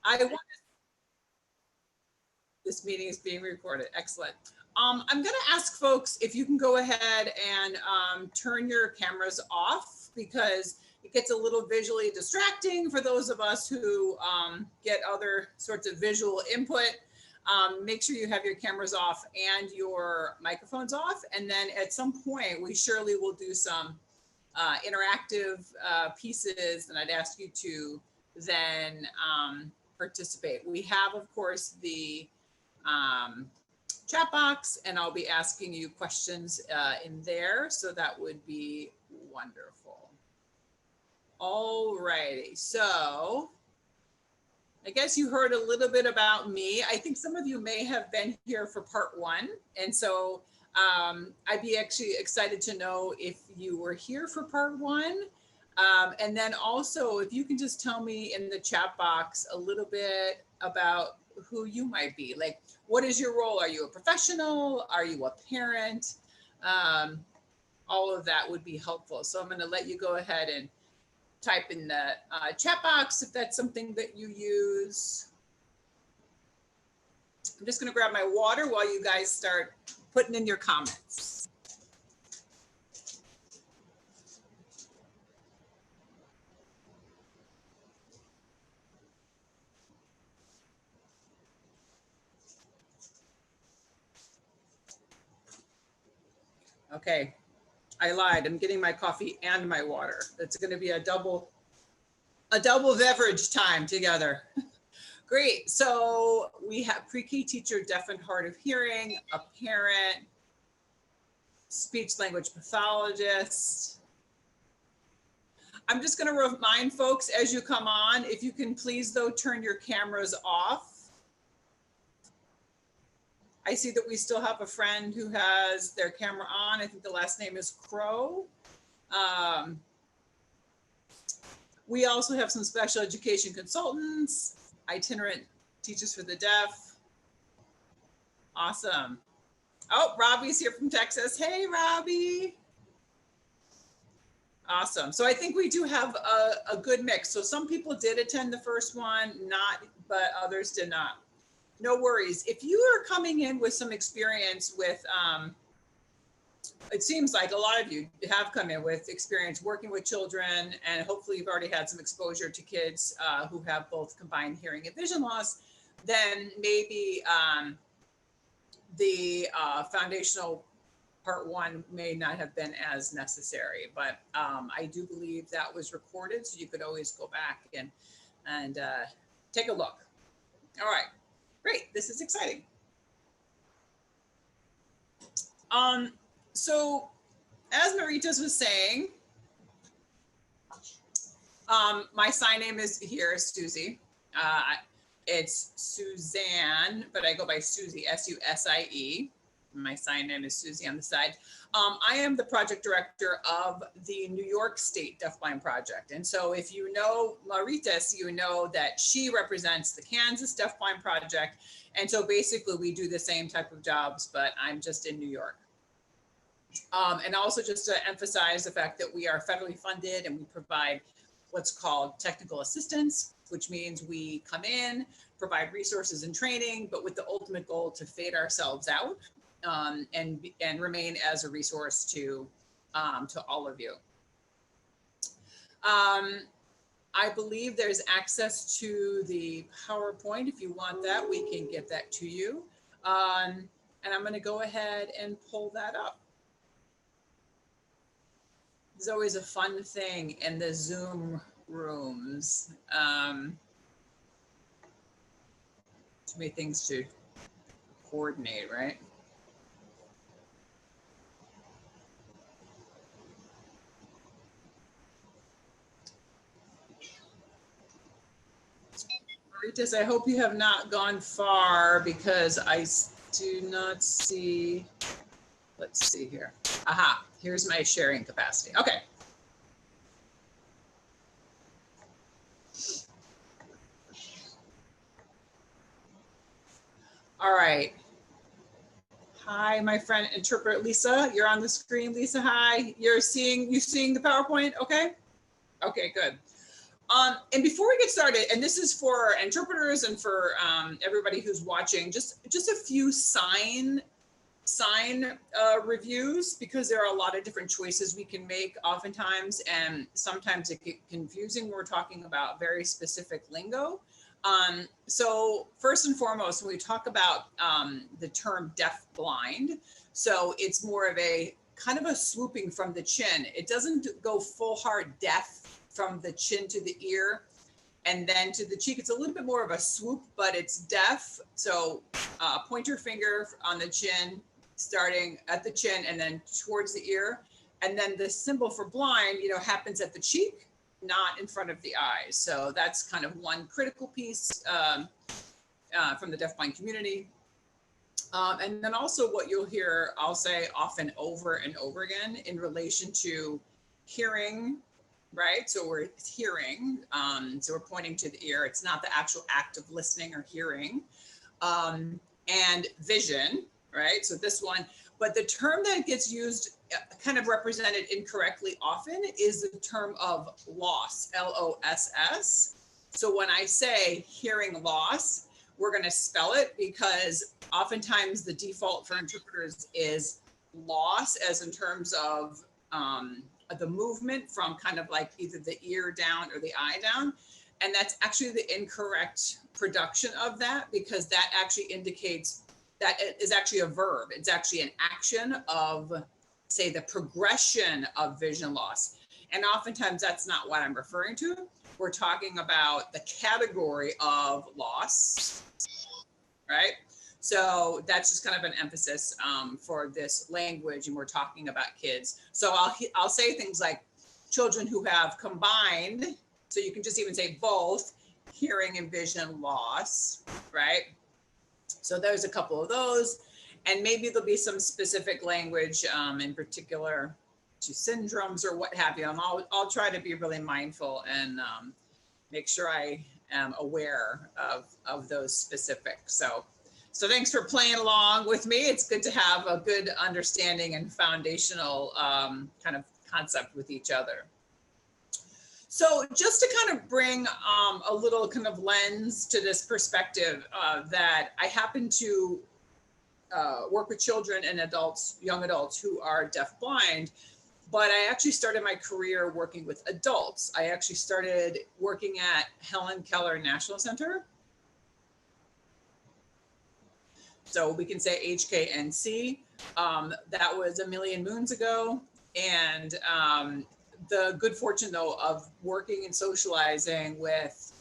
I want this meeting is being recorded. Excellent. I'm going to ask folks if you can go ahead and turn your cameras off, because it gets a little visually distracting for those of us who get other sorts of visual input. Make sure you have your cameras off and your microphones off. And then at some point, we surely will do some interactive pieces, and I'd ask you to then participate. We have, of course, the chat box, and I'll be asking you questions in there, so that would be wonderful. All righty, so I guess you heard a little bit about me. I think some of you may have been here for part one, and so I'd be actually excited to know if you were here for part one. And then also, if you can just tell me in the chat box a little bit about who you might be. Like, what is your role? Are you a professional? Are you a parent? All of that would be helpful. So I'm going to let you go ahead and type in the chat box if that's something that you use. I'm just going to grab my water while you guys start putting in your comments. Okay, I lied. I'm getting my coffee and my water. It's going to be a double beverage time together. Great. So we have pre-K teacher, deaf and hard of hearing, a parent, speech language pathologist. I'm just going to remind folks as you come on, if you can please though turn your cameras off. I see that we still have a friend who has their camera on. I think the last name is Crow. We also have some special education consultants, itinerant teachers for the deaf. Awesome. Oh, Robbie's here from Texas. Hey, Robbie. Awesome. So I think we do have a good mix. So some people did attend the first one, but others did not. No worries. If you are coming in with some experience with, it seems like a lot of you have come in with experience working with children, and hopefully you've already had some exposure to kids who have both combined hearing and vision loss, then maybe the foundational part one may not have been as necessary, but I do believe that was recorded, so you could always go back and take a look. All right. Great, this is exciting. So as Maritas was saying, my sign name is here, Susie. It's Susanne, but I go by Susie, S-U-S-I-E. My sign name is Susie on the side. I am the project director of the New York State Deafblind Project. And so if you know Maritas, you know that she represents the Kansas Deafblind Project. And so basically we do the same type of jobs, but I'm just in New York. And also just to emphasize the fact that we are federally funded and we provide what's called technical assistance, which means we come in, provide resources and training, but with the ultimate goal to fade ourselves out and remain as a resource to all of you. I believe there's access to the PowerPoint. If you want that, we can get that to you. And I'm going to go ahead and pull that up. It's always a fun thing in the Zoom rooms. Too many things to coordinate, right? Maritas, I hope you have not gone far because I do not see, let's see here. Aha, here's my sharing capacity. Okay. All right. Hi, my friend interpreter Lisa, you're on the screen. Lisa, hi. You seeing the PowerPoint? Okay. Okay, good. And before we get started, and this is for interpreters and for everybody who's watching, just a few sign reviews, because there are a lot of different choices we can make oftentimes, and sometimes it gets confusing when we're talking about very specific lingo. So first and foremost, when we talk about the term deaf blind, so it's more of a kind of a swooping from the chin. It doesn't go full hard deaf from the chin to the ear and then to the cheek. It's a little bit more of a swoop, but it's deaf. So point your finger on the chin, starting at the chin and then towards the ear. And then the symbol for blind, happens at the cheek, not in front of the eyes. So that's kind of one critical piece from the deafblind community. And then also what you'll hear, I'll say often over and over again in relation to hearing, right? So we're hearing, so we're pointing to the ear. It's not the actual act of listening or hearing. And vision, right? So this one, but the term that gets used kind of represented incorrectly often is the term of loss, L-O-S-S. So when I say hearing loss, we're going to spell it because oftentimes the default for interpreters is loss, as in terms of the movement from kind of like either the ear down or the eye down. And that's actually the incorrect production of that, because that actually indicates that it is actually a verb. It's actually an action of, say, the progression of vision loss. And oftentimes that's not what I'm referring to. We're talking about the category of loss, right? So that's just kind of an emphasis for this language, and we're talking about kids. So I'll say things like children who have combined, so you can just even say both hearing and vision loss, right? So there's a couple of those, and maybe there'll be some specific language in particular to syndromes or what have you. And I'll try to be really mindful and make sure I am aware of those specifics. So thanks for playing along with me. It's good to have a good understanding and foundational kind of concept with each other. So just to kind of bring a little kind of lens to this perspective that I happen to work with children and adults, young adults who are deafblind, but I actually started my career working with adults. I actually started working at Helen Keller National Center. So we can say HKNC. That was a million moons ago. And the good fortune, though, of working and socializing with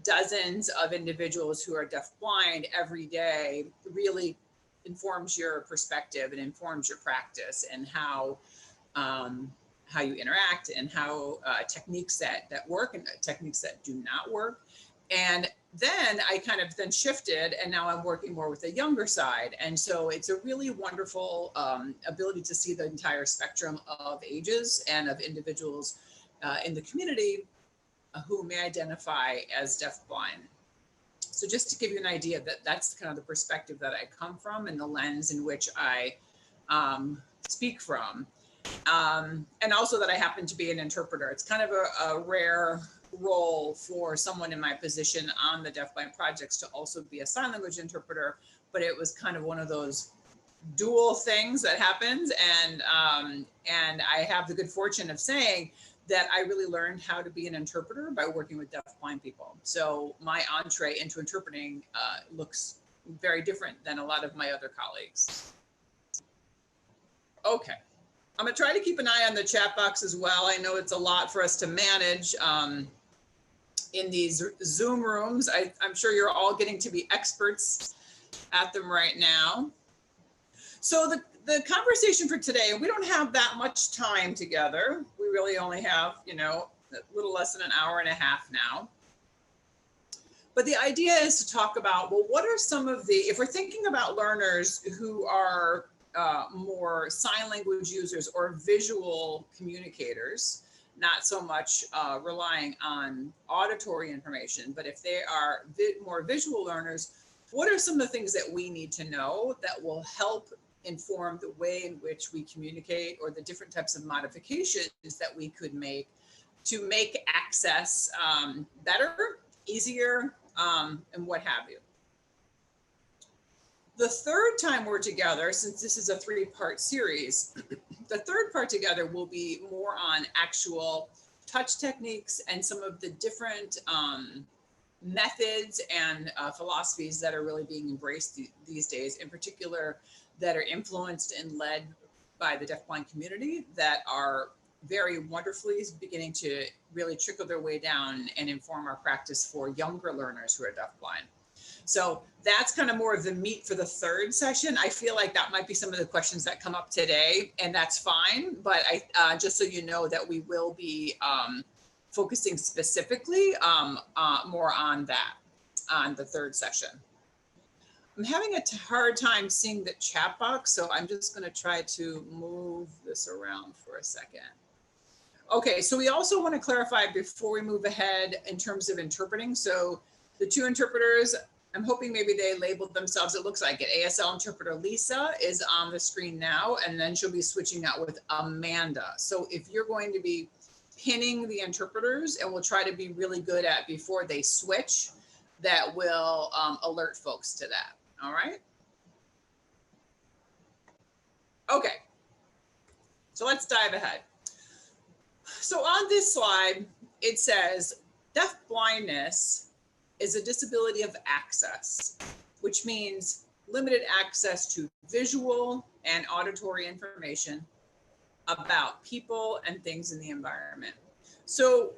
dozens of individuals who are deafblind every day really informs your perspective and informs your practice and how you interact and how techniques that work and techniques that do not work. And then I kind of then shifted, and now I'm working more with the younger side. And so it's a really wonderful ability to see the entire spectrum of ages and of individuals in the community who may identify as deafblind. So just to give you an idea, that's kind of the perspective that I come from and the lens in which I speak from. And also that I happen to be an interpreter. It's kind of a rare role for someone in my position on the deafblind projects to also be a sign language interpreter, but it was kind of one of those dual things that happens. And I have the good fortune of saying that I really learned how to be an interpreter by working with deafblind people. So my entree into interpreting looks very different than a lot of my other colleagues. Okay. I'm gonna try to keep an eye on the chat box as well. I know it's a lot for us to manage in these Zoom rooms. I'm sure you're all getting to be experts at them right now. So the conversation for today, we don't have that much time together. We really only have, a little less than an hour and a half now. But the idea is to talk about, well, what are some of if we're thinking about learners who are more sign language users or visual communicators, not so much relying on auditory information, but if they are more visual learners, what are some of the things that we need to know that will help inform the way in which we communicate, or the different types of modifications that we could make to make access better, easier, and what have you. The third time we're together, since this is a 3-part series, the third part together will be more on actual touch techniques and some of the different methods and philosophies that are really being embraced these days, in particular, that are influenced and led by the deafblind community, that are very wonderfully beginning to really trickle their way down and inform our practice for younger learners who are deafblind. So that's kind of more of the meat for the third session. I feel like that might be some of the questions that come up today, and that's fine. But I just so you know that we will be focusing specifically more on that on the third session. I'm having a hard time seeing the chat box, so I'm just going to try to move this around for a second. Okay, so we also want to clarify before we move ahead in terms of interpreting. So the 2 interpreters, I'm hoping maybe they labeled themselves, it looks like it. ASL interpreter Lisa is on the screen now, and then she'll be switching out with Amanda. So if you're going to be pinning the interpreters, and we'll try to be really good at before they switch, that will alert folks to that. All right. Okay. So let's dive ahead. So on this slide, it says deaf blindness is a disability of access, which means limited access to visual and auditory information about people and things in the environment. So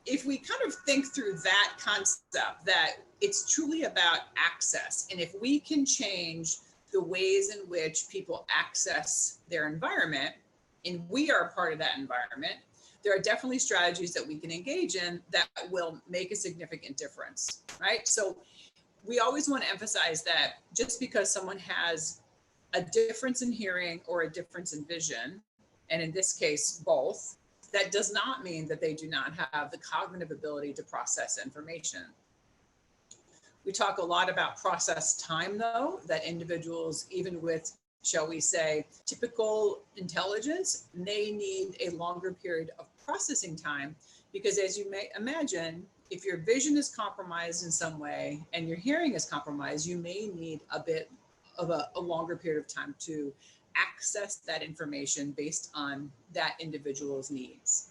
if we kind of think through that concept, that it's truly about access, and if we can change the ways in which people access their environment, and we are a part of that environment, there are definitely strategies that we can engage in that will make a significant difference, right? So we always want to emphasize that just because someone has a difference in hearing or a difference in vision, and in this case, both, that does not mean that they do not have the cognitive ability to process information. We talk a lot about process time, though, that individuals, even with, shall we say, typical intelligence, may need a longer period of processing time, because as you may imagine, if your vision is compromised in some way and your hearing is compromised, you may need a bit of a longer period of time to access that information based on that individual's needs.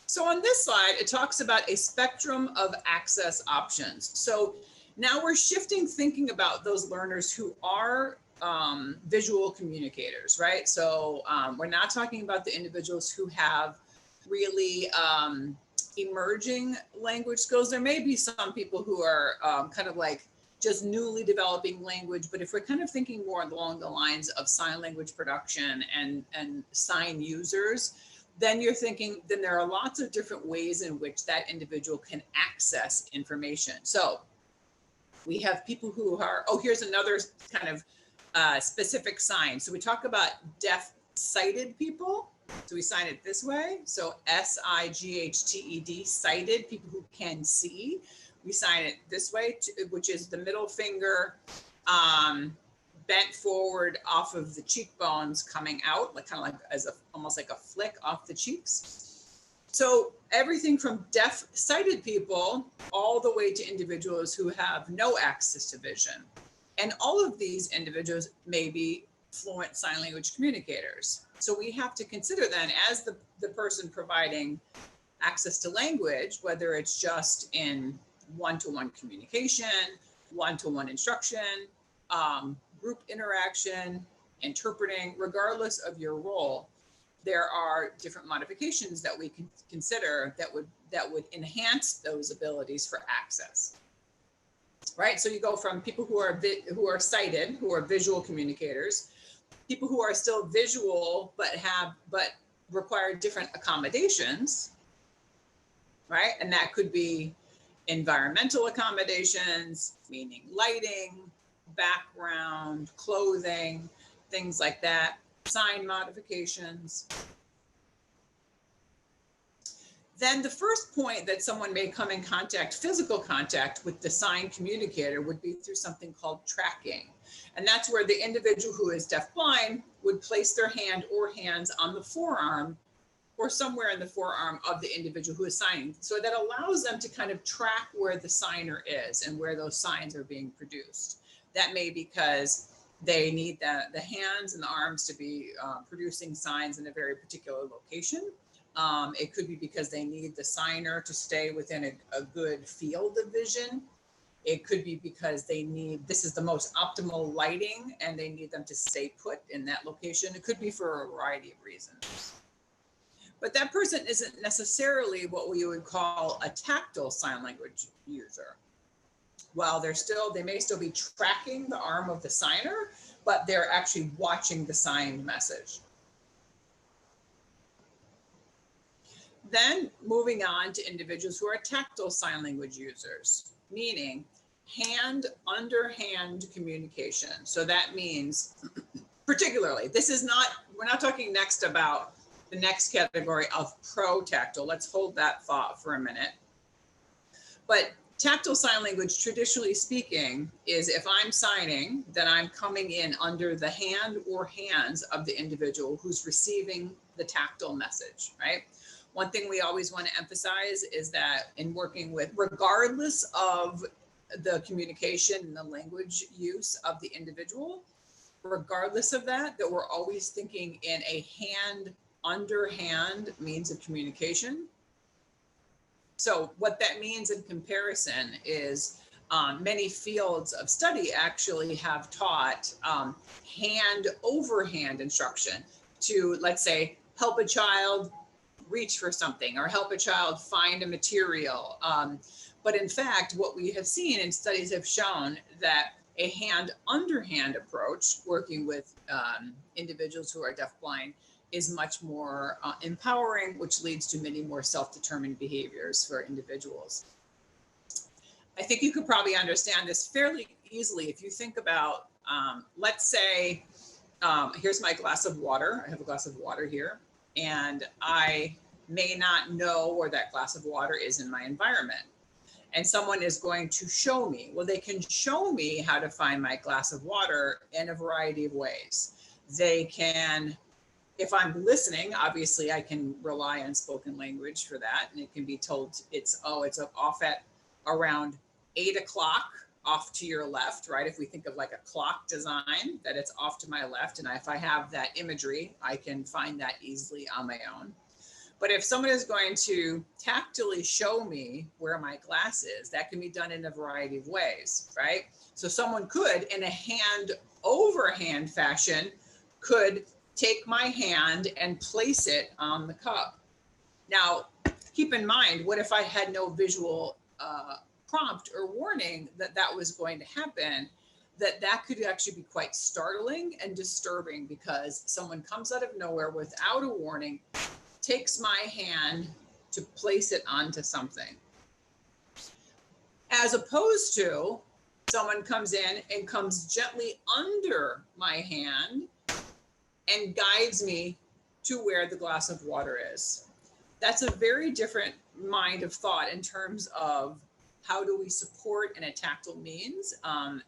So on this slide, it talks about a spectrum of access options. So now we're shifting thinking about those learners who are visual communicators, right? So we're not talking about the individuals who have really emerging language skills. There may be some people who are kind of like just newly developing language, but if we're kind of thinking more along the lines of sign language production and sign users, then you're thinking, then there are lots of different ways in which that individual can access information. So we have people who are, oh, here's another kind of specific sign. So we talk about deaf-sighted people. So we sign it this way. So S-I-G-H-T-E-D, sighted, people who can see. We sign it this way, which is the middle finger bent forward off of the cheekbones coming out, like kind of like as almost like a flick off the cheeks. So everything from deaf-sighted people all the way to individuals who have no access to vision. And all of these individuals may be fluent sign language communicators. So we have to consider then, as the person providing access to language, whether it's just in one-to-one communication, one-to-one instruction, group interaction, interpreting, regardless of your role, there are different modifications that we can consider that would enhance those abilities for access. Right, so you go from people who are sighted, who are visual communicators, people who are still visual but require different accommodations, right? And that could be environmental accommodations, meaning lighting, background, clothing, things like that, sign modifications. Then the first point that someone may come in contact, physical contact with the sign communicator would be through something called tracking. And that's where the individual who is deafblind would place their hand or hands on the forearm or somewhere in the forearm of the individual who is signing. So that allows them to kind of track where the signer is and where those signs are being produced. That may be because they need the hands and the arms to be producing signs in a very particular location. It could be because they need the signer to stay within a good field of vision. It could be because they need, this is the most optimal lighting and they need them to stay put in that location. It could be for a variety of reasons. But that person isn't necessarily what we would call a tactile sign language user. While they may still be tracking the arm of the signer, but they're actually watching the signed message. Then moving on to individuals who are tactile sign language users, meaning hand underhand communication. So that means, particularly, we're not talking next about the next category of pro-tactile. Let's hold that thought for a minute. But tactile sign language, traditionally speaking, is if I'm signing, then I'm coming in under the hand or hands of the individual who's receiving the tactile message, right? One thing we always want to emphasize is that in working with, regardless of the communication and the language use of the individual, regardless of that we're always thinking in a hand underhand means of communication. So what that means in comparison is many fields of study actually have taught hand over hand instruction to, let's say, help a child reach for something or help a child find a material. But in fact, what we have seen and studies have shown that a hand underhand approach, working with individuals who are deafblind, is much more empowering, which leads to many more self-determined behaviors for individuals. I think you could probably understand this fairly easily if you think about, let's say, here's my glass of water. I have a glass of water here, and I may not know where that glass of water is in my environment. And someone is going to show me. Well, they can show me how to find my glass of water in a variety of ways. They can, if I'm listening, obviously I can rely on spoken language for that. And it can be told it's off at around 8 o'clock off to your left, right? If we think of like a clock design, that it's off to my left. And if I have that imagery, I can find that easily on my own. But if someone is going to tactily show me where my glass is, that can be done in a variety of ways, right? So someone could, in a hand over hand fashion, could take my hand and place it on the cup. Now, keep in mind, what if I had no visual prompt or warning that that was going to happen? That could actually be quite startling and disturbing because someone comes out of nowhere without a warning, takes my hand to place it onto something. As opposed to someone comes in and comes gently under my hand and guides me to where the glass of water is. That's a very different mind of thought in terms of how do we support in a tactile means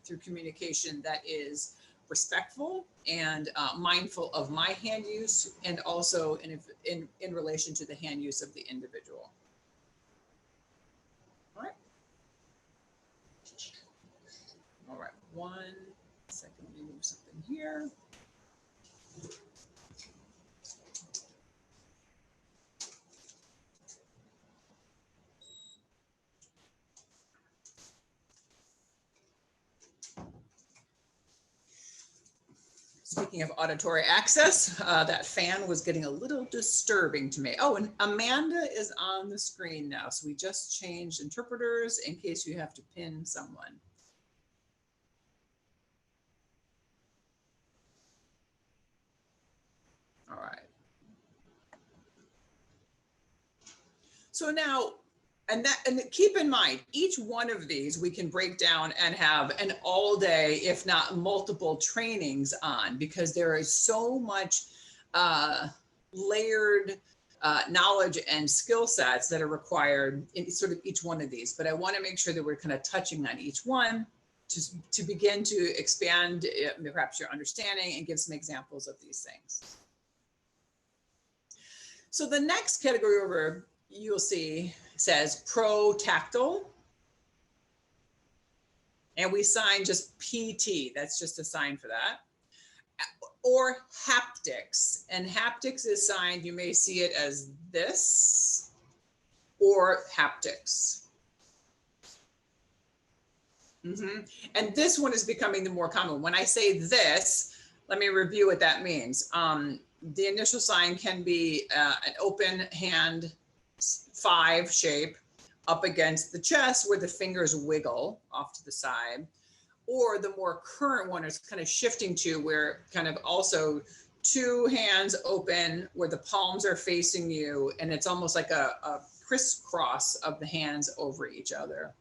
through communication that is respectful and mindful of my hand use, and also in relation to the hand use of the individual. All right. All right, 1 second, let me move something here. Speaking of auditory access, that fan was getting a little disturbing to me. Oh, and Amanda is on the screen now. So we just changed interpreters in case you have to pin someone. All right. So now, and keep in mind, each one of these we can break down and have an all day, if not multiple trainings on, because there is so much layered knowledge and skill sets that are required in sort of each one of these. But I want to make sure that we're kind of touching on each one to begin to expand perhaps your understanding and give some examples of these things. So the next category over, you'll see says pro-tactile. And we sign just PT, that's just a sign for that. Or haptics, and haptics is signed, you may see it as this, or haptics. And this one is becoming the more common. When I say this, let me review what that means. The initial sign can be an open hand 5 shape up against the chest where the fingers wiggle off to the side. Or the more current one is kind of shifting to where kind of also 2 hands open where the palms are facing you, and it's almost like a crisscross of the hands over each other.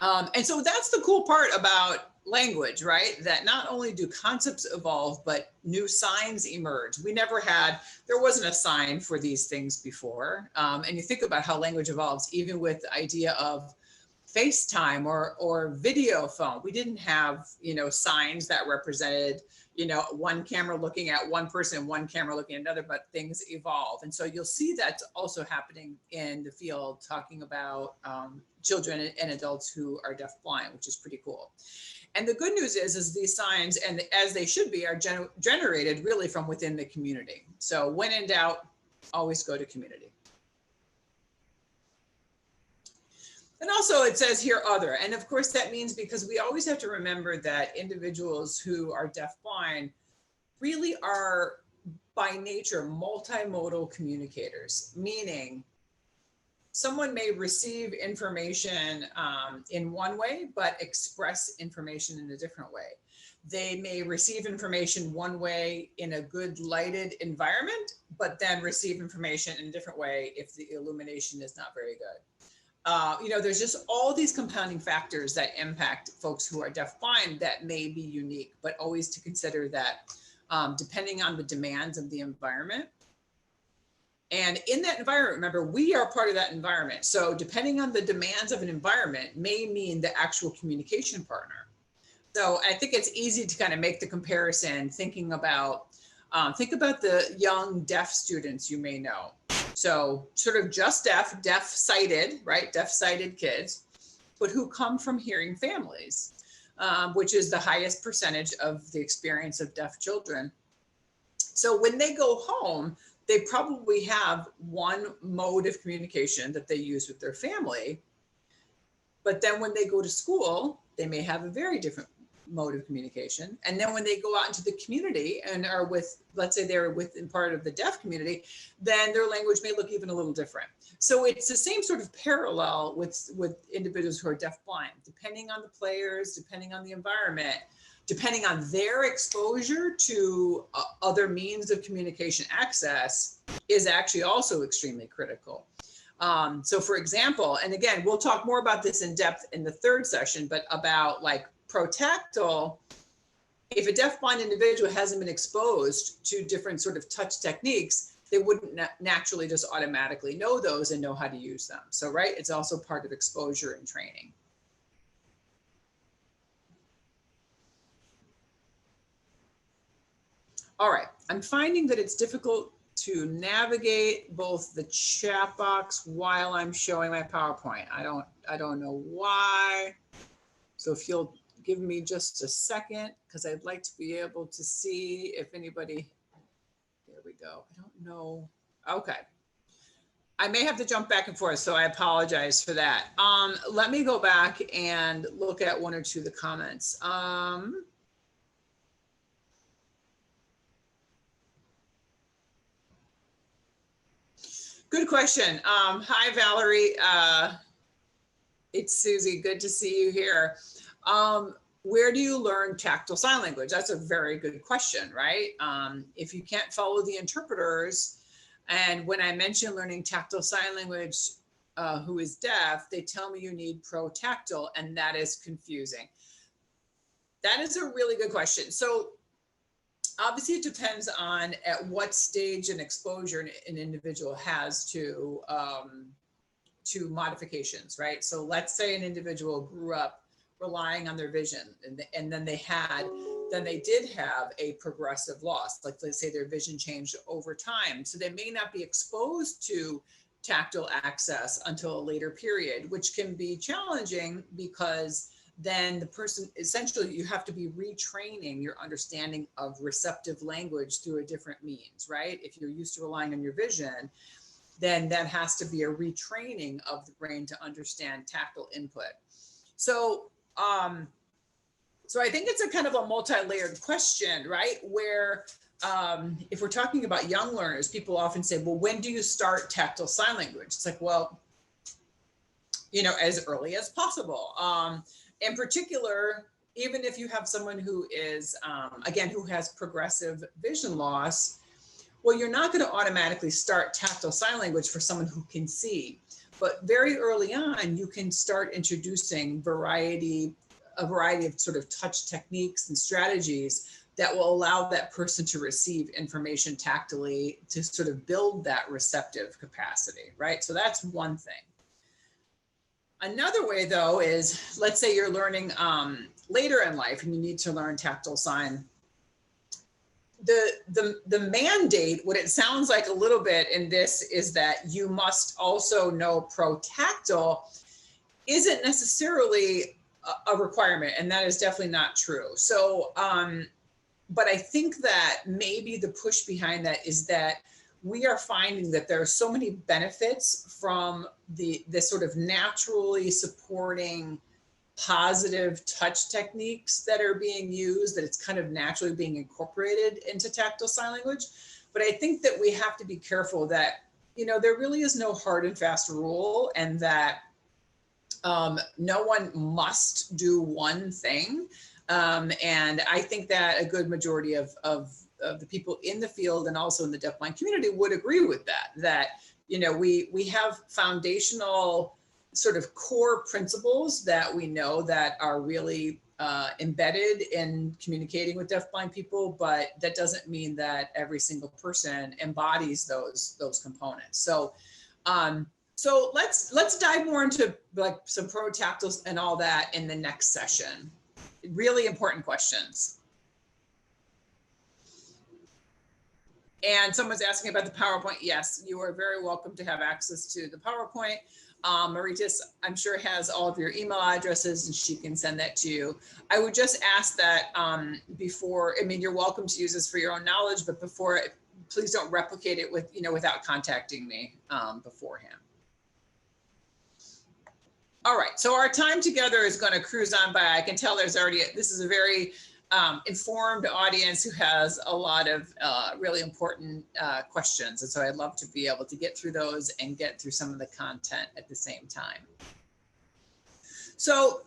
And so that's the cool part about language, right? That not only do concepts evolve, but new signs emerge. There wasn't a sign for these things before. And you think about how language evolves, even with the idea of FaceTime or video phone. We didn't have, signs that represented, one camera looking at one person, one camera looking at another, but things evolve. And so you'll see that's also happening in the field, talking about children and adults who are deafblind, which is pretty cool. And the good news is these signs, and as they should be, are generated really from within the community. So when in doubt, always go to community. And also it says here other, and of course that means, because we always have to remember that individuals who are deafblind really are by nature multimodal communicators, meaning someone may receive information in one way, but express information in a different way. They may receive information one way in a good lighted environment, but then receive information in a different way if the illumination is not very good. There's just all these compounding factors that impact folks who are deafblind that may be unique, but always to consider that depending on the demands of the environment. And in that environment, remember, we are part of that environment. So depending on the demands of an environment may mean the actual communication partner. So I think it's easy to kind of make the comparison thinking about, think about the young deaf students you may know. So sort of just deaf-sighted, right? Deaf-sighted kids, but who come from hearing families, which is the highest percentage of the experience of deaf children. So when they go home, they probably have one mode of communication that they use with their family. But then when they go to school, they may have a very different mode of communication. And then when they go out into the community and are with, let's say they're within part of the deaf community, then their language may look even a little different. So it's the same sort of parallel with individuals who are deafblind, depending on the players, depending on the environment, depending on their exposure to other means of communication access is actually also extremely critical. So for example, and again, we'll talk more about this in depth in the 3rd session, but about like pro-tactile, if a deafblind individual hasn't been exposed to different sort of touch techniques, they wouldn't naturally just automatically know those and know how to use them. So, right, it's also part of exposure and training. All right, I'm finding that it's difficult to navigate both the chat box while I'm showing my PowerPoint. I don't know why. So if you'll give me just a second, because I'd like to be able to see if anybody, there we go. I don't know. Okay. I may have to jump back and forth, so I apologize for that. Let me go back and look at 1 or 2 of the comments. Good question. Hi, Valerie. It's Susie. Good to see you here. Where do you learn tactile sign language? That's a very good question, right? If you can't follow the interpreters, and when I mention learning tactile sign language, who is deaf, they tell me you need pro-tactile, and that is confusing. That is a really good question. So Obviously, it depends on at what stage and exposure an individual has to modifications, right? So let's say an individual grew up relying on their vision, and then they did have a progressive loss. Like, let's say their vision changed over time. So they may not be exposed to tactile access until a later period, which can be challenging because then the person, essentially, you have to be retraining your understanding of receptive language through a different means, right? If you're used to relying on your vision, then that has to be a retraining of the brain to understand tactile input. So, so I think it's a kind of a multi-layered question, right? Where if we're talking about young learners, people often say, well, when do you start tactile sign language? It's like, well, as early as possible. In particular, even if you have someone who is, again, who has progressive vision loss, well, you're not going to automatically start tactile sign language for someone who can see. But very early on, you can start introducing a variety of sort of touch techniques and strategies that will allow that person to receive information tactily to sort of build that receptive capacity, right? So that's one thing. Another way, though, is, let's say you're learning later in life and you need to learn tactile sign. The mandate, what it sounds like a little bit in this, is that you must also know protactile isn't necessarily a requirement, and that is definitely not true. So, but I think that maybe the push behind that is that we are finding that there are so many benefits from the sort of naturally supporting positive touch techniques that are being used, that it's kind of naturally being incorporated into tactile sign language. But I think that we have to be careful that, there really is no hard and fast rule, and that no one must do one thing. And I think that a good majority of the people in the field and also in the deafblind community would agree with that, we have foundational sort of core principles that we know that are really embedded in communicating with deafblind people, but that doesn't mean that every single person embodies those components. So so let's dive more into like some protactiles and all that in the next session. Really important questions. And someone's asking about the PowerPoint. Yes, you are very welcome to have access to the PowerPoint. Maritas, I'm sure, has all of your email addresses and she can send that to you. I would just ask that before, you're welcome to use this for your own knowledge, but before, please don't replicate it with, without contacting me beforehand. All right, so our time together is going to cruise on by. I can tell this is a very informed audience who has a lot of really important questions. And so I'd love to be able to get through those and get through some of the content at the same time. So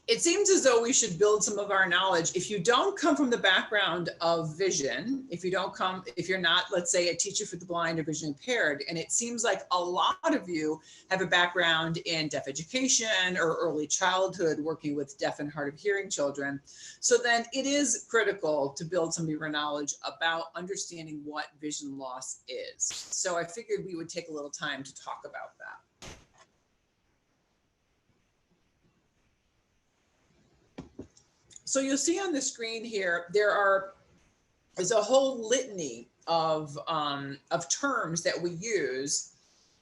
it seems as though we should build some of our knowledge. If you don't come from the background of vision, if you're not, let's say, a teacher for the blind or vision impaired, and it seems like a lot of you have a background in deaf education or early childhood working with deaf and hard of hearing children. So then it is critical to build some of your knowledge about understanding what vision loss is. So I figured we would take a little time to talk about that. So you'll see on the screen here, there's a whole litany of terms that we use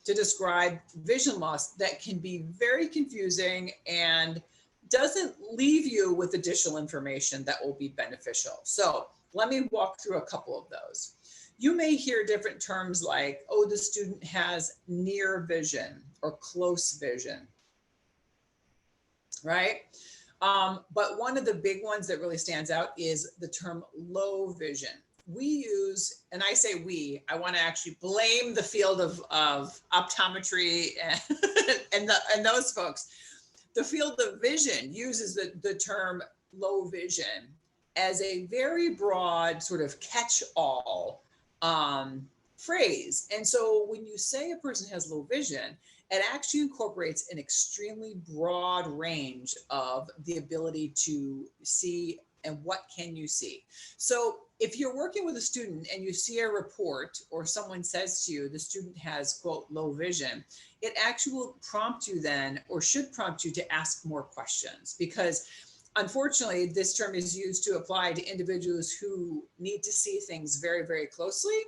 to describe vision loss that can be very confusing and doesn't leave you with additional information that will be beneficial. So let me walk through a couple of those. You may hear different terms like, oh, the student has near vision or close vision, right? But one of the big ones that really stands out is the term low vision. We use, and I say we, I want to actually blame the field of optometry and those folks. The field of vision uses the term low vision as a very broad sort of catch-all phrase. And so when you say a person has low vision, it actually incorporates an extremely broad range of the ability to see and what can you see. So if you're working with a student and you see a report or someone says to you, the student has, quote, low vision, it actually will prompt you then, or should prompt you to ask more questions, because unfortunately, this term is used to apply to individuals who need to see things very, very closely,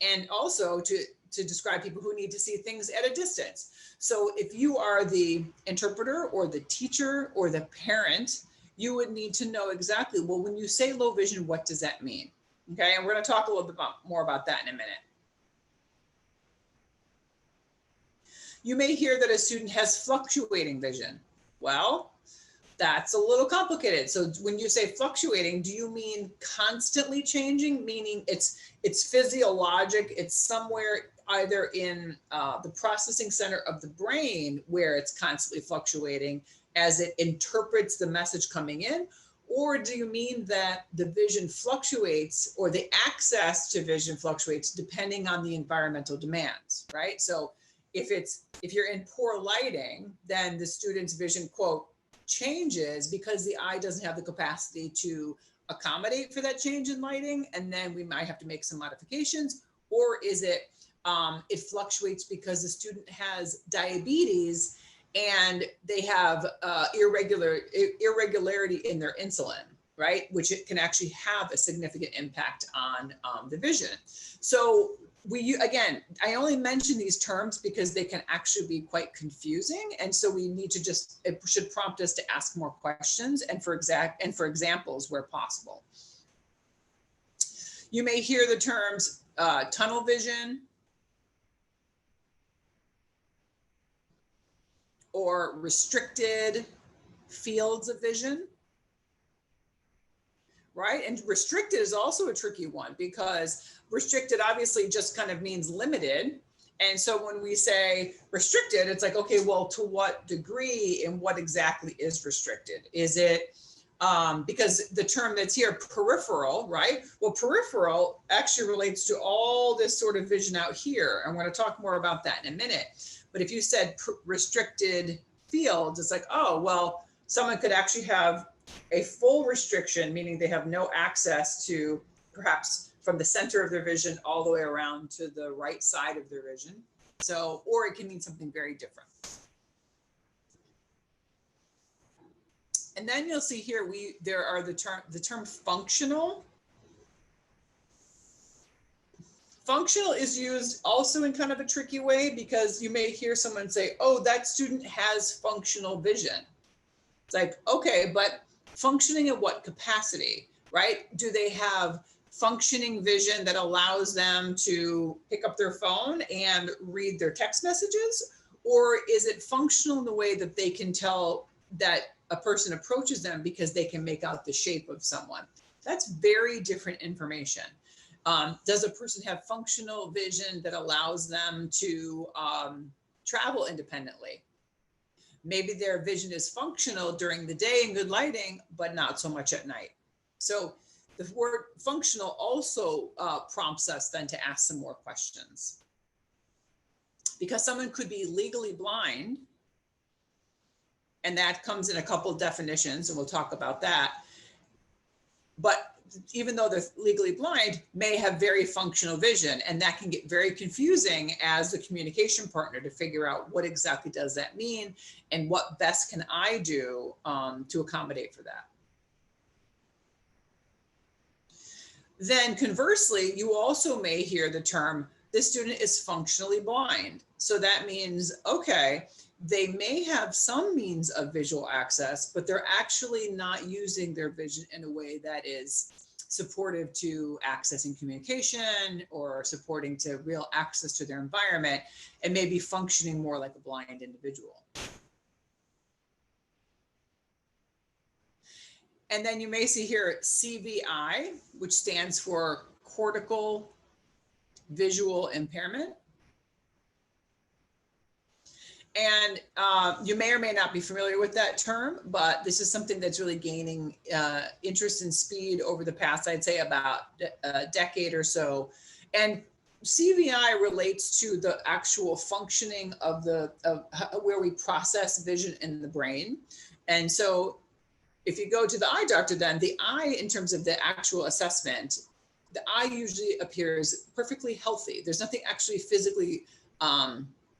and also to describe people who need to see things at a distance. So if you are the interpreter or the teacher or the parent, you would need to know exactly, well, when you say low vision, what does that mean? Okay, and we're going to talk a little bit more about that in a minute. You may hear that a student has fluctuating vision. Well, that's a little complicated. So when you say fluctuating, do you mean constantly changing, meaning it's physiologic, it's somewhere either in the processing center of the brain where it's constantly fluctuating as it interprets the message coming in? Or do you mean that the vision fluctuates, or the access to vision fluctuates depending on the environmental demands, right? So if you're in poor lighting, then the student's vision, quote, changes because the eye doesn't have the capacity to accommodate for that change in lighting, and then we might have to make some modifications. Or is it it fluctuates because the student has diabetes and they have irregularity in their insulin, right? Which it can actually have a significant impact on the vision. So again, I only mention these terms because they can actually be quite confusing. And so we need to it should prompt us to ask more questions and for examples where possible. You may hear the terms tunnel vision, or restricted fields of vision, right? And restricted is also a tricky one, because restricted obviously just kind of means limited. And so when we say restricted, it's like, okay, well, to what degree and what exactly is restricted? Is it, because the term that's here, peripheral, right? Well, peripheral actually relates to all this sort of vision out here. I'm going to talk more about that in a minute. But if you said restricted fields, it's like, oh, well, someone could actually have a full restriction, meaning they have no access to, perhaps from the center of their vision all the way around to the right side of their vision. So, or it can mean something very different. And then you'll see here, there are the term functional. Functional is used also in kind of a tricky way, because you may hear someone say, oh, that student has functional vision. It's like, okay, but functioning in what capacity, right? Do they have functioning vision that allows them to pick up their phone and read their text messages? Or is it functional in the way that they can tell that a person approaches them because they can make out the shape of someone? That's very different information. Does a person have functional vision that allows them to travel independently? Maybe their vision is functional during the day in good lighting, but not so much at night. So the word functional also prompts us then to ask some more questions. Because someone could be legally blind, and that comes in a couple of definitions, and we'll talk about that. But even though they're legally blind, may have very functional vision, and that can get very confusing as the communication partner to figure out what exactly does that mean and what best can I do to accommodate for that. Then conversely, you also may hear the term, this student is functionally blind. So that means, okay, they may have some means of visual access, but they're actually not using their vision in a way that is supportive to accessing communication or supporting to real access to their environment, and maybe functioning more like a blind individual. And then you may see here CVI, which stands for cortical visual impairment. And you may or may not be familiar with that term, but this is something that's really gaining interest and speed over the past, I'd say, about a decade or so. And CVI relates to the actual functioning of where we process vision in the brain. And so if you go to the eye doctor, then the eye, in terms of the actual assessment, the eye usually appears perfectly healthy. There's nothing actually physically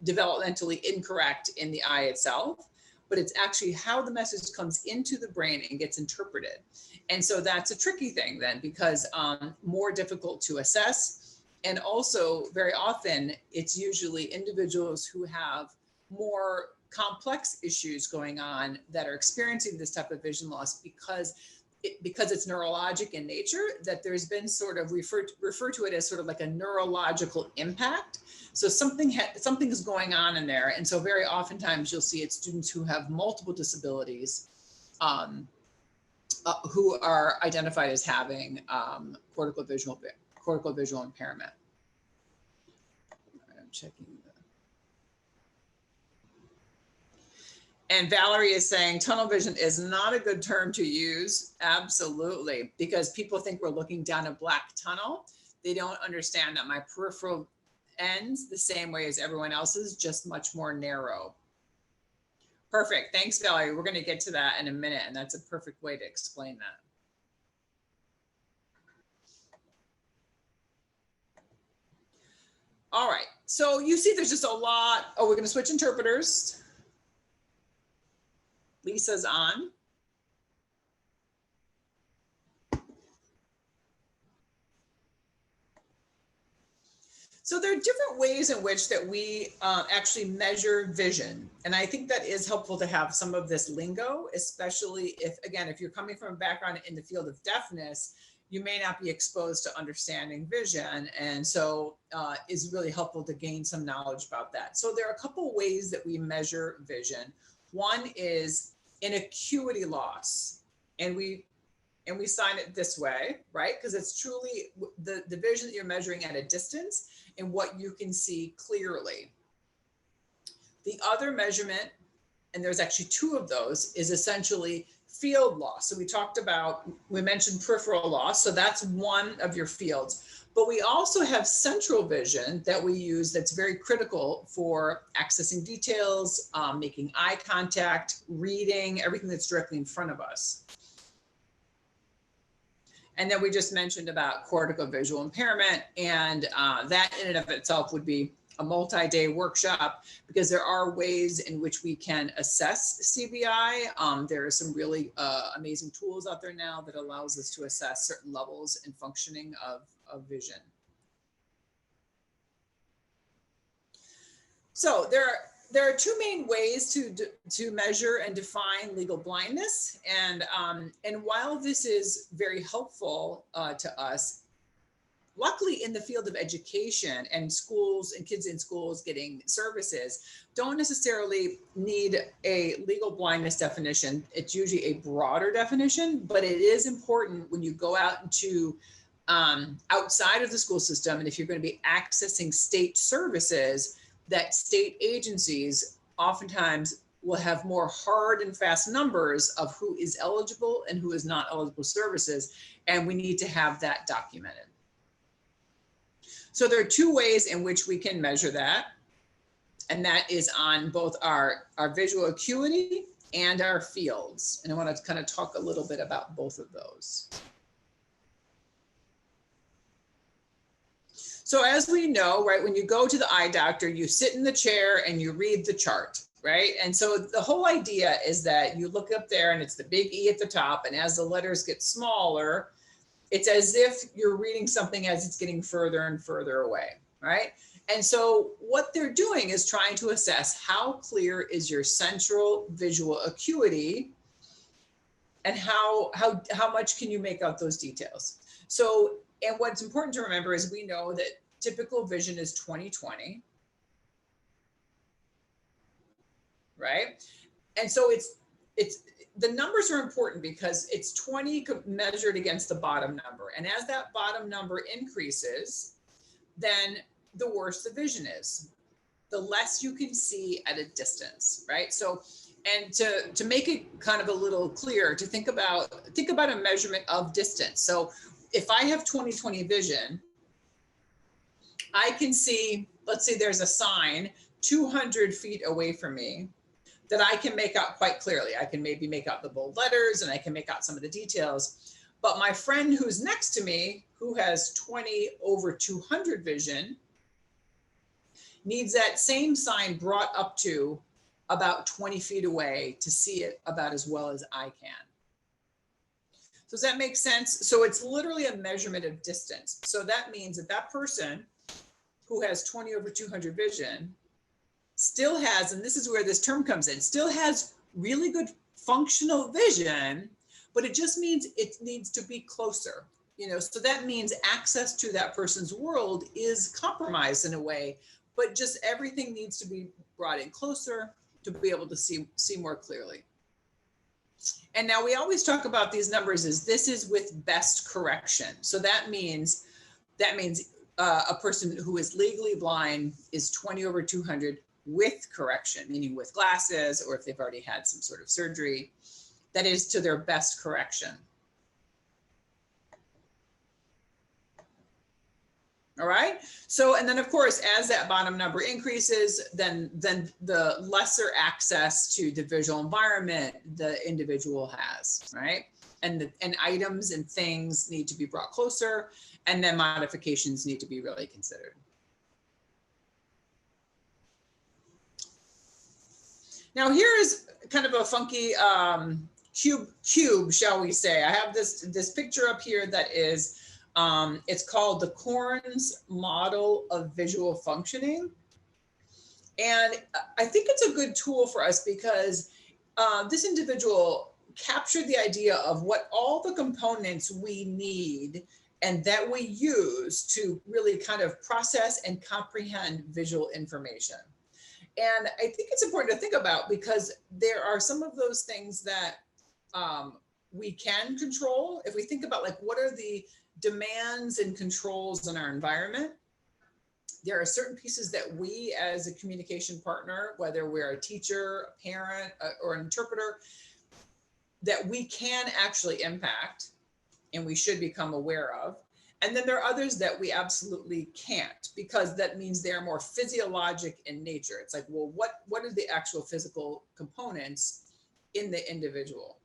developmentally incorrect in the eye itself, but it's actually how the message comes into the brain and gets interpreted. And so that's a tricky thing then, because more difficult to assess. And also very often it's usually individuals who have more complex issues going on that are experiencing this type of vision loss because it's neurologic in nature, that there's been sort of refer to it as sort of like a neurological impact. So something is going on in there. And so very oftentimes you'll see it's students who have multiple disabilities who are identified as having cortical visual impairment. I'm checking. And Valerie is saying tunnel vision is not a good term to use. Absolutely, because people think we're looking down a black tunnel. They don't understand that my peripheral ends the same way as everyone else's, just much more narrow. Perfect. Thanks, Valerie. We're going to get to that in a minute, and that's a perfect way to explain that. All right. So you see there's just a lot. Oh, we're going to switch interpreters. Lisa's on. So there are different ways in which that we actually measure vision. And I think that is helpful to have some of this lingo, especially if, again, if you're coming from a background in the field of deafness, you may not be exposed to understanding vision. And so it's really helpful to gain some knowledge about that. So there are a couple ways that we measure vision. One is an acuity loss, and we sign it this way, right? Because it's truly the vision that you're measuring at a distance and what you can see clearly. The other measurement, and there's actually two of those, is essentially field loss. So we mentioned peripheral loss, so that's one of your fields. But we also have central vision that we use that's very critical for accessing details, making eye contact, reading, everything that's directly in front of us. And then we just mentioned about cortical visual impairment, and that in and of itself would be a multi-day workshop, because there are ways in which we can assess CVI. There are some really amazing tools out there now that allows us to assess certain levels and functioning of vision. So there are two main ways to measure and define legal blindness. And while this is very helpful to us, luckily in the field of education and schools and kids in schools getting services don't necessarily need a legal blindness definition. It's usually a broader definition, but it is important when you go out into outside of the school system, and if you're going to be accessing state services, that state agencies oftentimes will have more hard and fast numbers of who is eligible and who is not eligible services, and we need to have that documented. So there are two ways in which we can measure that, and that is on both our visual acuity and our fields. And I want to kind of talk a little bit about both of those. So as we know, right, when you go to the eye doctor, you sit in the chair and you read the chart, right? And so the whole idea is that you look up there and it's the big E at the top, and as the letters get smaller, it's as if you're reading something as it's getting further and further away, right? And so what they're doing is trying to assess how clear is your central visual acuity and how much can you make out those details. So, and what's important to remember is we know that typical vision is 20/20, right? And so it's the numbers are important because it's 20 measured against the bottom number. And as that bottom number increases, then the worse the vision is, the less you can see at a distance, right? So, and to make it kind of a little clearer, to think about a measurement of distance. So if I have 20/20 vision, I can see, let's say there's a sign 200 feet away from me that I can make out quite clearly. I can maybe make out the bold letters and I can make out some of the details. But my friend who's next to me who has 20/200 vision needs that same sign brought up to about 20 feet away to see it about as well as I can. Does that make sense? So it's literally a measurement of distance. So that means that that person who has 20/200 vision still has, and this is where this term comes in, still has really good functional vision, but it just means it needs to be closer. So that means access to that person's world is compromised in a way, but just everything needs to be brought in closer to be able to see more clearly. And now we always talk about these numbers as this is with best correction. So that means a person who is legally blind is 20/200 with correction, meaning with glasses, or if they've already had some sort of surgery, that is to their best correction. All right. So, and then of course, as that bottom number increases, then the lesser access to the visual environment the individual has, right? And items and things need to be brought closer, and then modifications need to be really considered. Now here is kind of a funky cube, shall we say. I have this picture up here that is, it's called the Corns Model of Visual Functioning. And I think it's a good tool for us because this individual captured the idea of what all the components we need and that we use to really kind of process and comprehend visual information. And I think it's important to think about because there are some of those things that we can control. If we think about like, what are the demands and controls in our environment? There are certain pieces that we as a communication partner, whether we're a teacher, a parent, or an interpreter, that we can actually impact and we should become aware of. And then there are others that we absolutely can't, because that means they're more physiologic in nature. It's like, well, what are the actual physical components in the individual?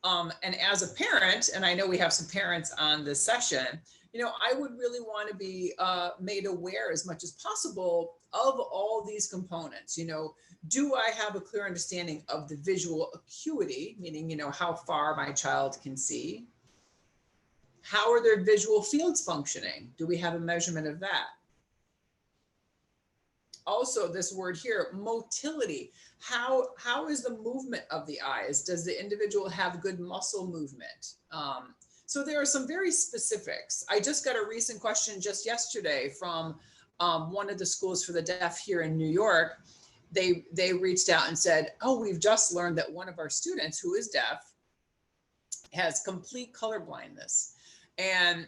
And as a parent, and I know we have some parents on this session, I would really want to be made aware as much as possible of all these components. Do I have a clear understanding of the visual acuity, meaning, how far my child can see? How are their visual fields functioning? Do we have a measurement of that? Also, this word here, motility. How is the movement of the eyes? Does the individual have good muscle movement? So there are some very specifics. I just got a recent question just yesterday from one of the schools for the deaf here in New York. They reached out and said, oh, we've just learned that one of our students who is deaf has complete color blindness. And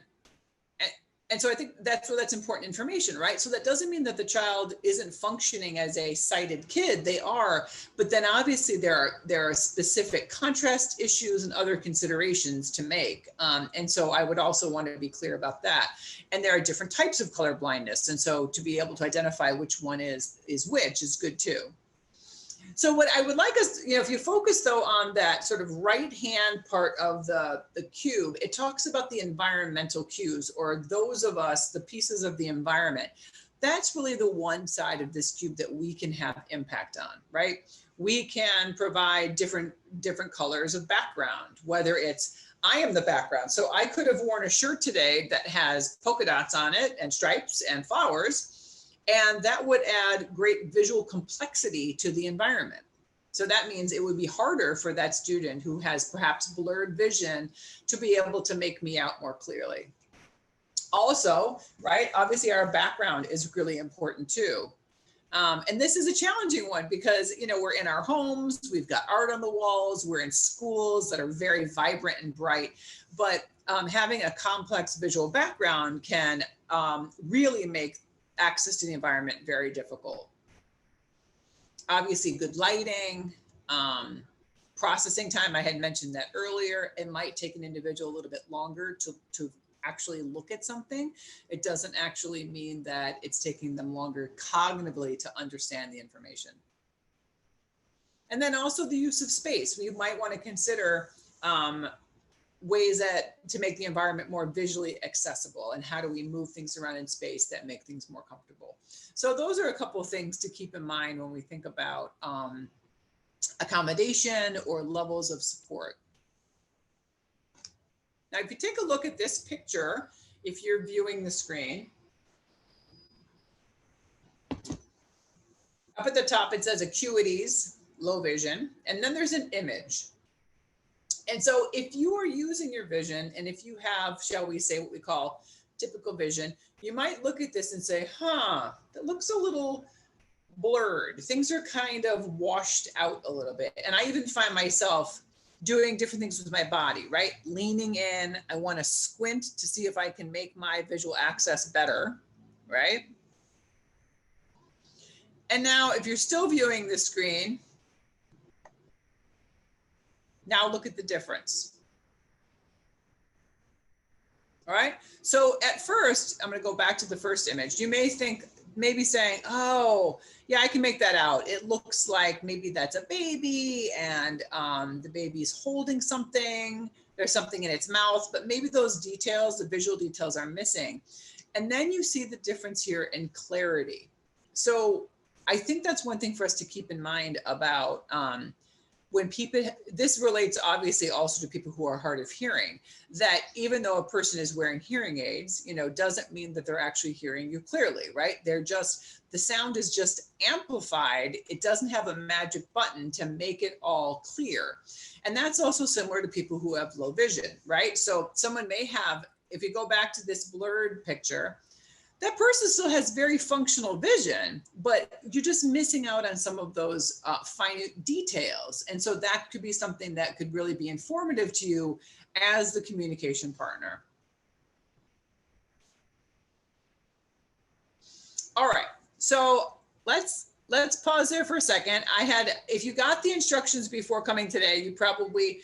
so I think that's important information, right? So that doesn't mean that the child isn't functioning as a sighted kid. They are, but then obviously there are specific contrast issues and other considerations to make. And so I would also want to be clear about that. And there are different types of color blindness. And so to be able to identify which one is which is good too. So what I would like us, if you focus though on that sort of right-hand part of the cube, it talks about the environmental cues, or those of us, the pieces of the environment. That's really the one side of this cube that we can have impact on, right? We can provide different colors of background, whether it's, I am the background. So I could have worn a shirt today that has polka dots on it and stripes and flowers, and that would add great visual complexity to the environment. So that means it would be harder for that student who has perhaps blurred vision to be able to make me out more clearly. Also, right, obviously our background is really important too. And this is a challenging one because, we're in our homes, we've got art on the walls, we're in schools that are very vibrant and bright, but having a complex visual background can really make access to the environment very difficult. Obviously, good lighting, processing time. I had mentioned that earlier. It might take an individual a little bit longer to actually look at something. It doesn't actually mean that it's taking them longer cognitively to understand the information. And then also the use of space. We might want to consider ways that to make the environment more visually accessible, and how do we move things around in space that make things more comfortable. So those are a couple of things to keep in mind when we think about accommodation or levels of support. Now, if you take a look at this picture, if you're viewing the screen, up at the top, it says acuities, low vision, and then there's an image. And so if you are using your vision, and if you have, shall we say, what we call typical vision, you might look at this and say, huh, that looks a little blurred. Things are kind of washed out a little bit. And I even find myself doing different things with my body, right? Leaning in, I want to squint to see if I can make my visual access better, right? And now if you're still viewing the screen, now look at the difference. All right. So at first, I'm going to go back to the first image. You may think, maybe saying, oh, yeah, I can make that out. It looks like maybe that's a baby, and the baby's holding something. There's something in its mouth, but maybe those details, the visual details, are missing. And then you see the difference here in clarity. So I think that's one thing for us to keep in mind about when people, this relates obviously also to people who are hard of hearing, that even though a person is wearing hearing aids, you know, doesn't mean that they're actually hearing you clearly, right? They're just, the sound is just amplified. It doesn't have a magic button to make it all clear. And that's also similar to people who have low vision, right? So someone may have, if you go back to this blurred picture, that person still has very functional vision, but you're just missing out on some of those fine details. And so that could be something that could really be informative to you as the communication partner. All right, so let's pause there for a second. If you got the instructions before coming today, you probably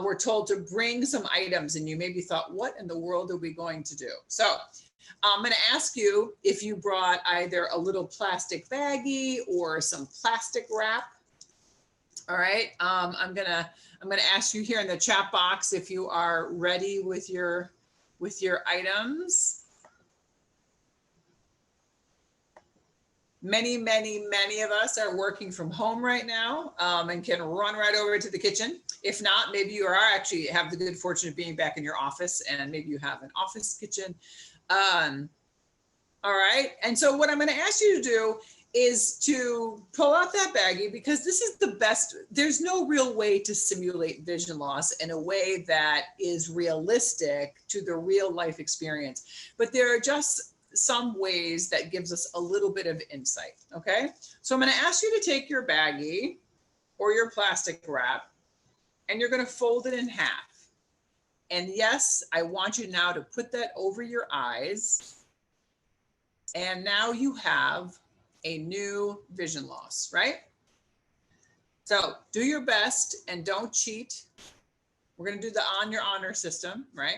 were told to bring some items, and you maybe thought, what in the world are we going to do? So I'm going to ask you if you brought either a little plastic baggie or some plastic wrap. All right. I'm going to ask you here in the chat box if you are ready with your items. Many of us are working from home right now and can run right over to the kitchen. If not, maybe you are actually have the good fortune of being back in your office, and maybe you have an office kitchen. All right. And so what I'm going to ask you to do is to pull out that baggie, because this is the best. There's no real way to simulate vision loss in a way that is realistic to the real life experience. But there are just some ways that gives us a little bit of insight. Okay. So I'm going to ask you to take your baggie or your plastic wrap, and you're going to fold it in half. And yes, I want you now to put that over your eyes. And now you have a new vision loss, right? So do your best and don't cheat. We're going to do the on your honor system, right?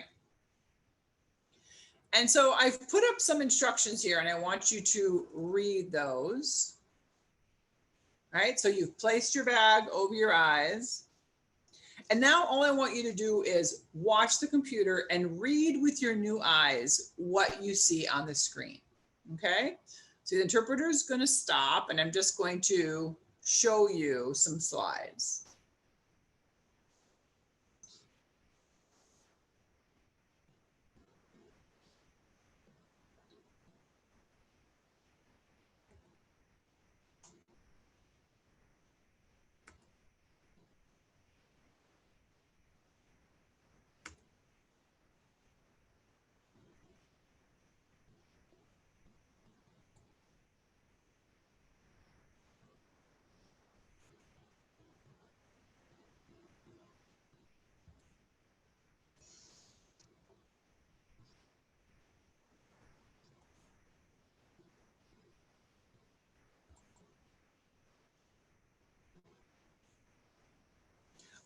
And so I've put up some instructions here, and I want you to read those. All right, so you've placed your bag over your eyes. And now all I want you to do is watch the computer and read with your new eyes what you see on the screen, okay? So the interpreter is going to stop, and I'm just going to show you some slides.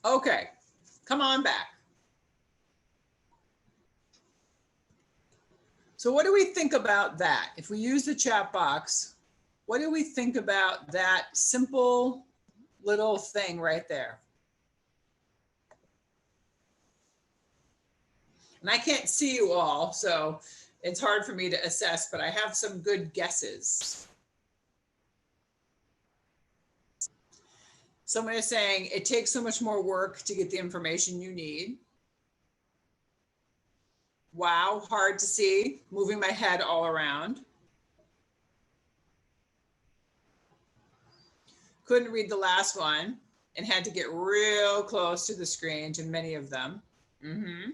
Okay, come on back. So what do we think about that? If we use the chat box, what do we think about that simple little thing right there? And I can't see you all, so it's hard for me to assess, but I have some good guesses. Someone is saying it takes so much more work to get the information you need. Wow, hard to see, moving my head all around. Couldn't read the last one and had to get real close to the screen to many of them. Mm-hmm.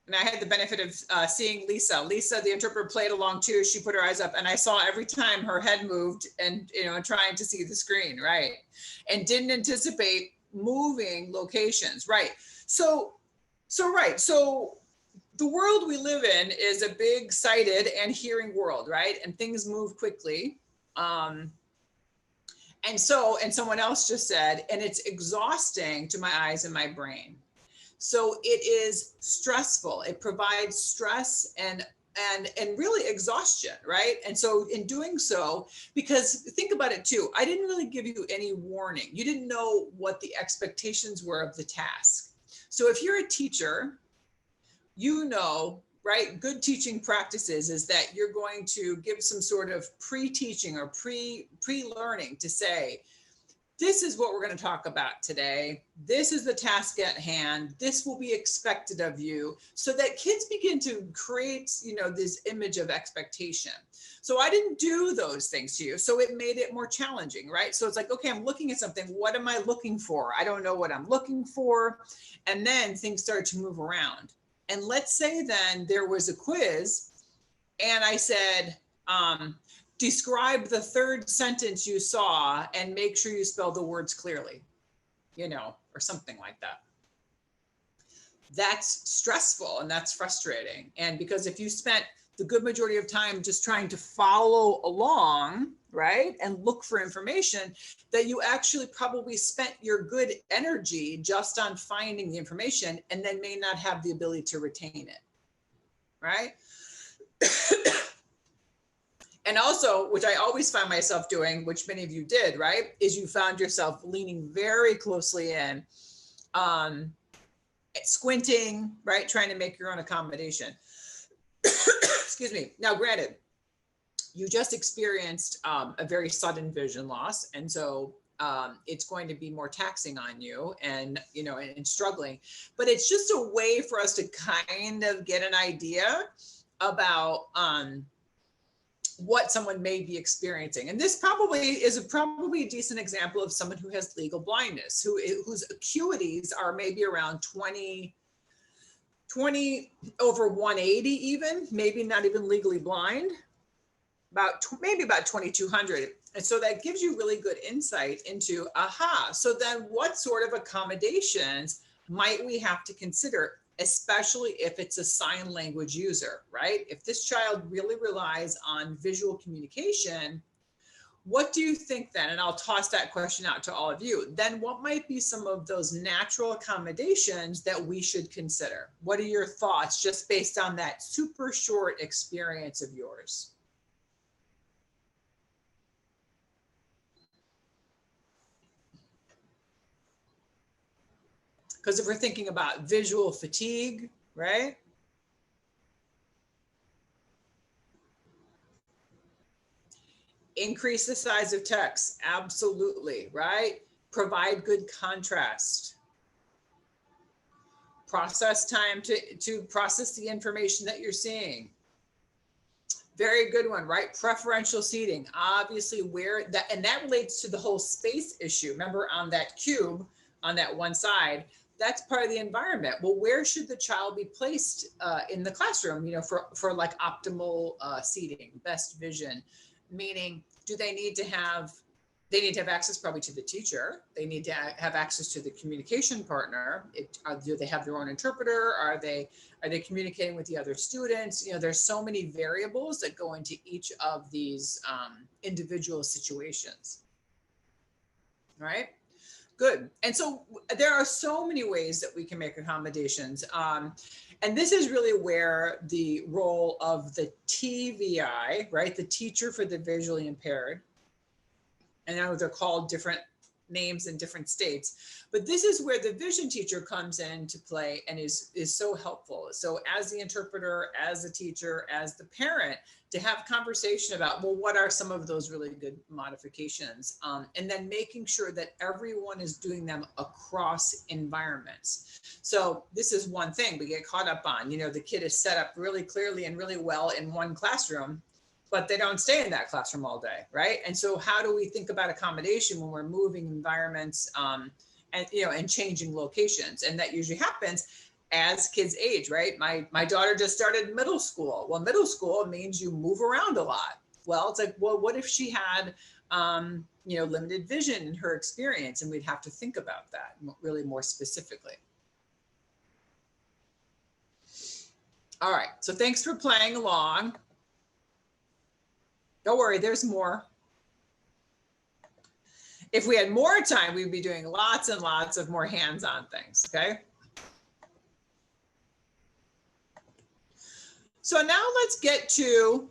And I had the benefit of seeing Lisa. Lisa, the interpreter, played along too. She put her eyes up, and I saw every time her head moved, and trying to see the screen, right? And didn't anticipate moving locations, right? So the world we live in is a big sighted and hearing world, right? And things move quickly. And someone else just said, and it's exhausting to my eyes and my brain. So it is stressful. It provides stress and really exhaustion, right? And so in doing so, because think about it too, I didn't really give you any warning. You didn't know what the expectations were of the task. So if you're a teacher, right, good teaching practices is that you're going to give some sort of pre-teaching or pre-learning to say, this is what we're going to talk about today. This is the task at hand. This will be expected of you, so that kids begin to create, this image of expectation. So I didn't do those things to you. So it made it more challenging, right? So it's like, okay, I'm looking at something. What am I looking for? I don't know what I'm looking for. And then things start to move around. And let's say then there was a quiz and I said, describe the third sentence you saw and make sure you spell the words clearly, or something like that. That's stressful and that's frustrating. And because if you spent the good majority of time just trying to follow along, right, and look for information, that you actually probably spent your good energy just on finding the information and then may not have the ability to retain it, right? And also, which I always find myself doing, which many of you did, right, is you found yourself leaning very closely in, squinting, right, trying to make your own accommodation. Excuse me. Now, granted, you just experienced a very sudden vision loss. And so it's going to be more taxing on you and, and struggling. But it's just a way for us to kind of get an idea about what someone may be experiencing. And this probably is a decent example of someone who has legal blindness, whose acuities are maybe around 20 over 180 even, maybe not even legally blind, maybe about 2,200. And so that gives you really good insight into, so then what sort of accommodations might we have to consider, especially if it's a sign language user, right? If this child really relies on visual communication, what do you think then? And I'll toss that question out to all of you. Then what might be some of those natural accommodations that we should consider? What are your thoughts just based on that super short experience of yours? Because if we're thinking about visual fatigue, right? Increase the size of text, absolutely, right? Provide good contrast. Process time to process the information that you're seeing. Very good one, right? Preferential seating, obviously and that relates to the whole space issue. Remember on that cube, on that one side, that's part of the environment. Well, where should the child be placed in the classroom, for like optimal seating, best vision? Meaning, do they need to have access probably to the teacher? They need to have access to the communication partner. Do they have their own interpreter? Are they communicating with the other students? There's so many variables that go into each of these individual situations, right? Good. And so there are so many ways that we can make accommodations. And this is really where the role of the TVI, right, the teacher for the visually impaired, and now they're called different names in different states. But this is where the vision teacher comes into play and is so helpful. So as the interpreter, as the teacher, as the parent, to have conversation about, well, what are some of those really good modifications? And then making sure that everyone is doing them across environments. So this is one thing we get caught up on. You know, the kid is set up really clearly and really well in one classroom, but they don't stay in that classroom all day, right? And so how do we think about accommodation when we're moving environments and, you know, and changing locations? And that usually happens as kids age, right? My daughter just started middle school. Well, middle school means you move around a lot. Well, it's like, well, what if she had, you know, limited vision in her experience? And we'd have to think about that really more specifically. All right, so thanks for playing along. Don't worry, there's more. If we had more time, we'd be doing lots and lots of more hands-on things, okay? So now let's get to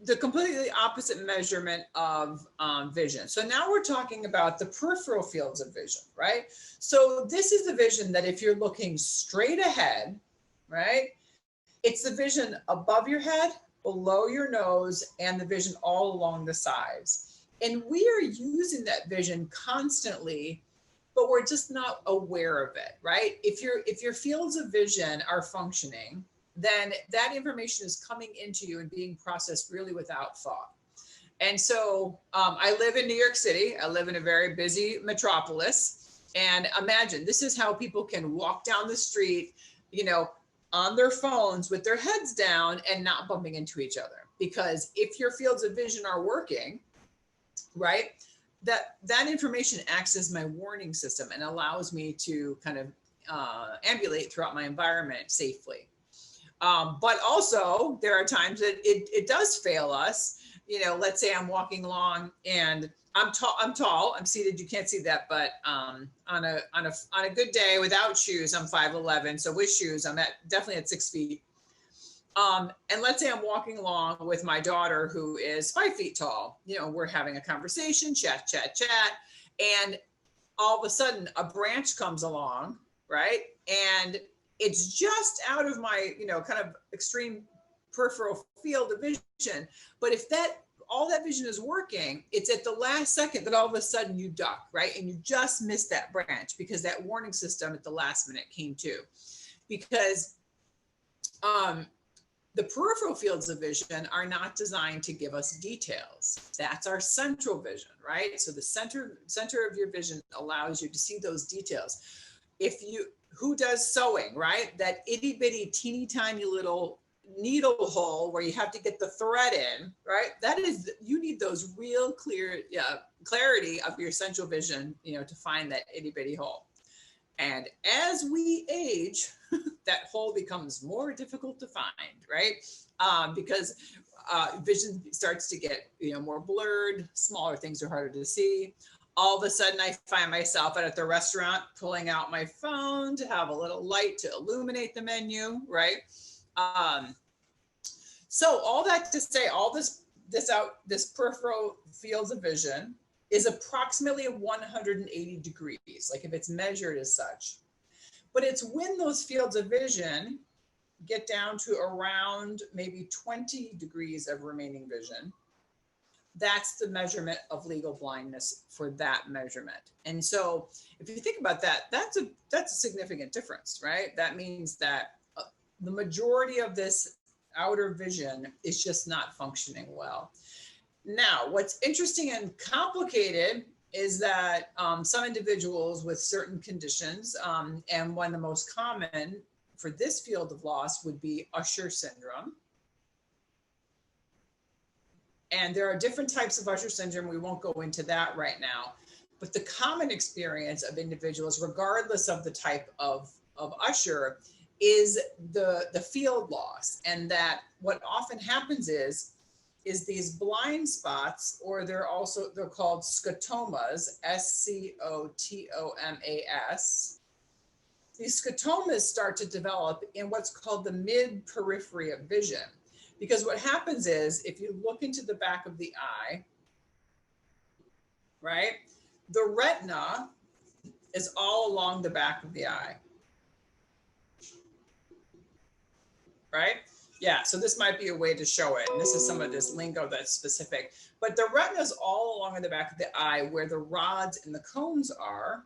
the completely opposite measurement of vision. So now we're talking about the peripheral fields of vision, right? So this is the vision that if you're looking straight ahead, right? It's the vision above your head, below your nose, and the vision all along the sides. And we are using that vision constantly, but we're just not aware of it, right? If your fields of vision are functioning, then that information is coming into you and being processed really without thought. And so I live in New York City. I live in a very busy metropolis. And imagine, this is how people can walk down the street, you know, on their phones with their heads down and not bumping into each other. Because if your fields of vision are working, right, that information acts as my warning system and allows me to kind of ambulate throughout my environment safely. But also there are times that it does fail us. You know, let's say I'm walking along and I'm tall, I'm seated, you can't see that, but on a good day without shoes, I'm 5'11". So with shoes, I'm definitely at 6 feet. And let's say I'm walking along with my daughter who is 5 feet tall. You know, we're having a conversation, chat. And all of a sudden a branch comes along, right? And it's just out of my, you know, kind of extreme peripheral field of vision. But if all that vision is working, it's at the last second that all of a sudden you duck, right? And you just missed that branch because that warning system at the last minute came to. Because the peripheral fields of vision are not designed to give us details. That's our central vision, right? So the center of your vision allows you to see those details. Who does sewing, right? That itty bitty teeny tiny little needle hole where you have to get the thread in, right? You need those real clarity of your central vision, you know, to find that itty bitty hole. And as we age, that hole becomes more difficult to find, right? Because vision starts to get, you know, more blurred, smaller things are harder to see. All of a sudden I find myself at the restaurant pulling out my phone to have a little light to illuminate the menu, right? So all that to say, all this peripheral fields of vision is approximately 180 degrees, like if it's measured as such. But it's when those fields of vision get down to around maybe 20 degrees of remaining vision, that's the measurement of legal blindness for that measurement. And so if you think about that, that's a significant difference, right? That means that the majority of this outer vision is just not functioning well. Now, what's interesting and complicated is that some individuals with certain conditions, and one of the most common for this field of loss would be Usher syndrome. And there are different types of Usher syndrome. We won't go into that right now. But the common experience of individuals, regardless of the type of Usher, is the field loss. And that what often happens is these blind spots, or they're called scotomas, S-C-O-T-O-M-A-S. These scotomas start to develop in what's called the mid-periphery of vision. Because what happens is, if you look into the back of the eye, right? The retina is all along the back of the eye, right? Yeah, so this might be a way to show it. And this is some of this lingo that's specific. But the retina is all along the back of the eye where the rods and the cones are.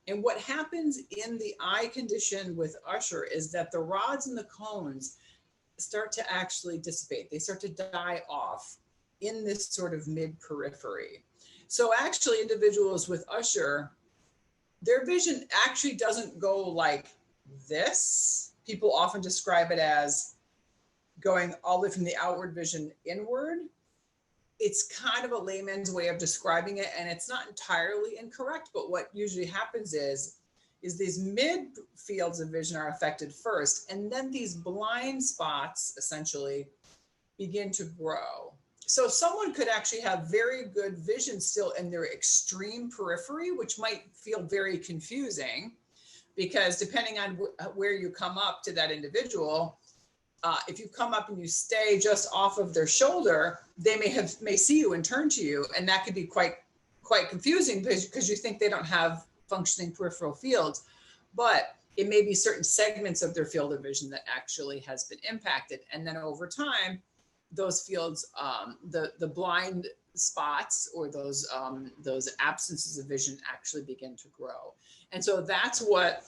And what happens in the eye condition with Usher is that the rods and the cones start to actually dissipate. They start to die off in this sort of mid-periphery. So actually individuals with Usher, their vision actually doesn't go like this. People often describe it as going all the way from the outward vision inward. It's kind of a layman's way of describing it, and it's not entirely incorrect, but what usually happens is these mid fields of vision are affected first, and then these blind spots essentially begin to grow. So someone could actually have very good vision still in their extreme periphery, which might feel very confusing because depending on where you come up to that individual, if you come up and you stay just off of their shoulder, they may see you and turn to you, and that could be quite confusing because you think they don't have functioning peripheral fields, but it may be certain segments of their field of vision that actually has been impacted, and then over time, those fields, the blind spots or those absences of vision actually begin to grow, and so that's what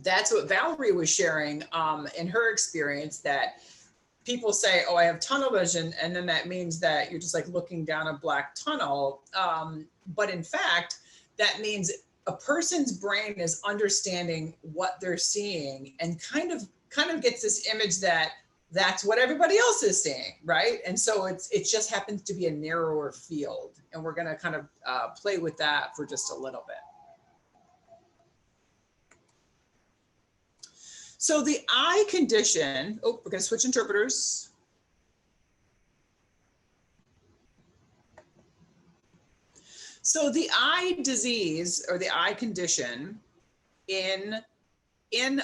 Valerie was sharing in her experience, that people say, oh, I have tunnel vision. And then that means that you're just like looking down a black tunnel. But in fact, that means a person's brain is understanding what they're seeing and kind of gets this image that that's what everybody else is seeing, right? And so it just happens to be a narrower field. And we're going to kind of play with that for just a little bit. So the eye condition, we're going to switch interpreters. So the eye disease or the eye condition in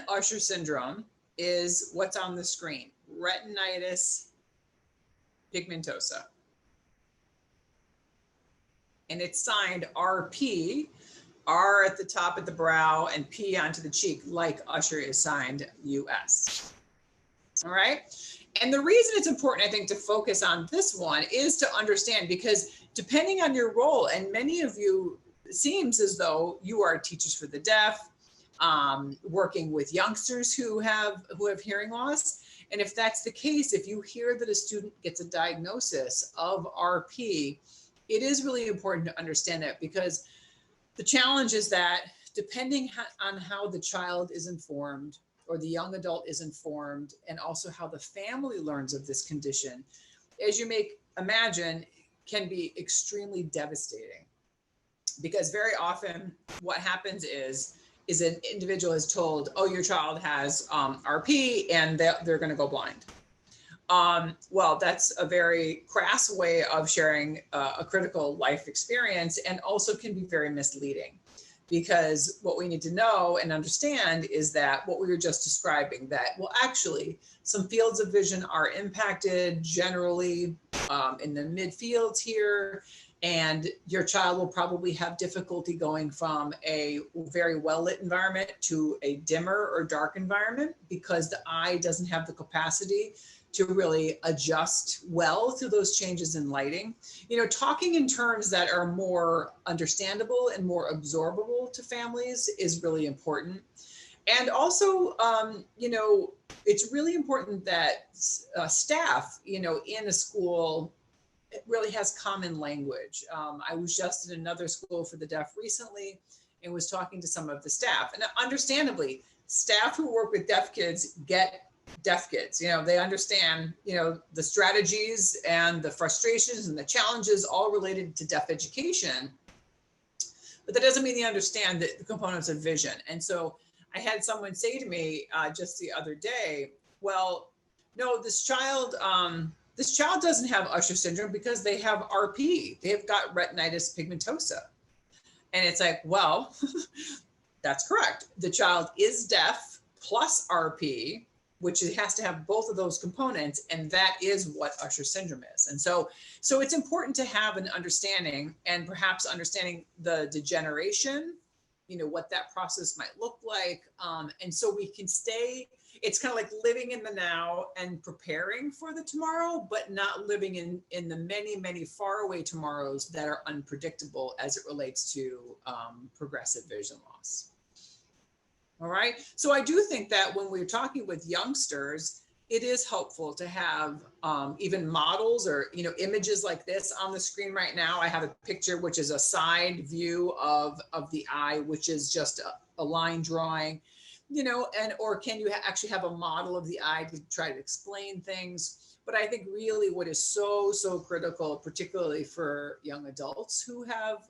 Usher syndrome is what's on the screen, retinitis pigmentosa. And it's signed RP, R at the top at the brow and P onto the cheek, like Usher is signed US. All right. And the reason it's important, I think, to focus on this one is to understand, because depending on your role, and many of you, it seems as though you are teachers for the deaf, working with youngsters who have hearing loss. And if that's the case, if you hear that a student gets a diagnosis of RP, it is really important to understand that, because the challenge is that depending on how the child is informed or the young adult is informed, and also how the family learns of this condition, as you may imagine, can be extremely devastating. Because very often what happens is an individual is told, oh, your child has RP and they're going to go blind. Well, that's a very crass way of sharing a critical life experience, and also can be very misleading, because what we need to know and understand is that what we were just describing, that, well, actually some fields of vision are impacted generally in the midfields here, and your child will probably have difficulty going from a very well-lit environment to a dimmer or dark environment, because the eye doesn't have the capacity to really adjust well to those changes in lighting. You know, talking in terms that are more understandable and more absorbable to families is really important. And also, you know, it's really important that staff, you know, in a school, it really has common language. I was just in another school for the deaf recently and was talking to some of the staff. And understandably, staff who work with deaf kids get deaf kids. You know, they understand, you know, the strategies and the frustrations and the challenges all related to deaf education. But that doesn't mean they understand the components of vision. And so I had someone say to me just the other day, well, no, this child doesn't have Usher syndrome because they have RP. They've got retinitis pigmentosa. And it's like, well, that's correct. The child is deaf plus RP, which it has to have both of those components, and that is what Usher syndrome is. And so it's important to have an understanding, and perhaps understanding the degeneration, what that process might look like, and so we can stay. It's kind of like living in the now and preparing for the tomorrow, but not living in the many faraway tomorrows that are unpredictable as it relates to progressive vision loss. All right. So I do think that when we're talking with youngsters, it is helpful to have even models or, images like this on the screen right now. I have a picture, which is a side view of the eye, which is just a line drawing, or can you actually have a model of the eye to try to explain things? But I think really what is so critical, particularly for young adults who have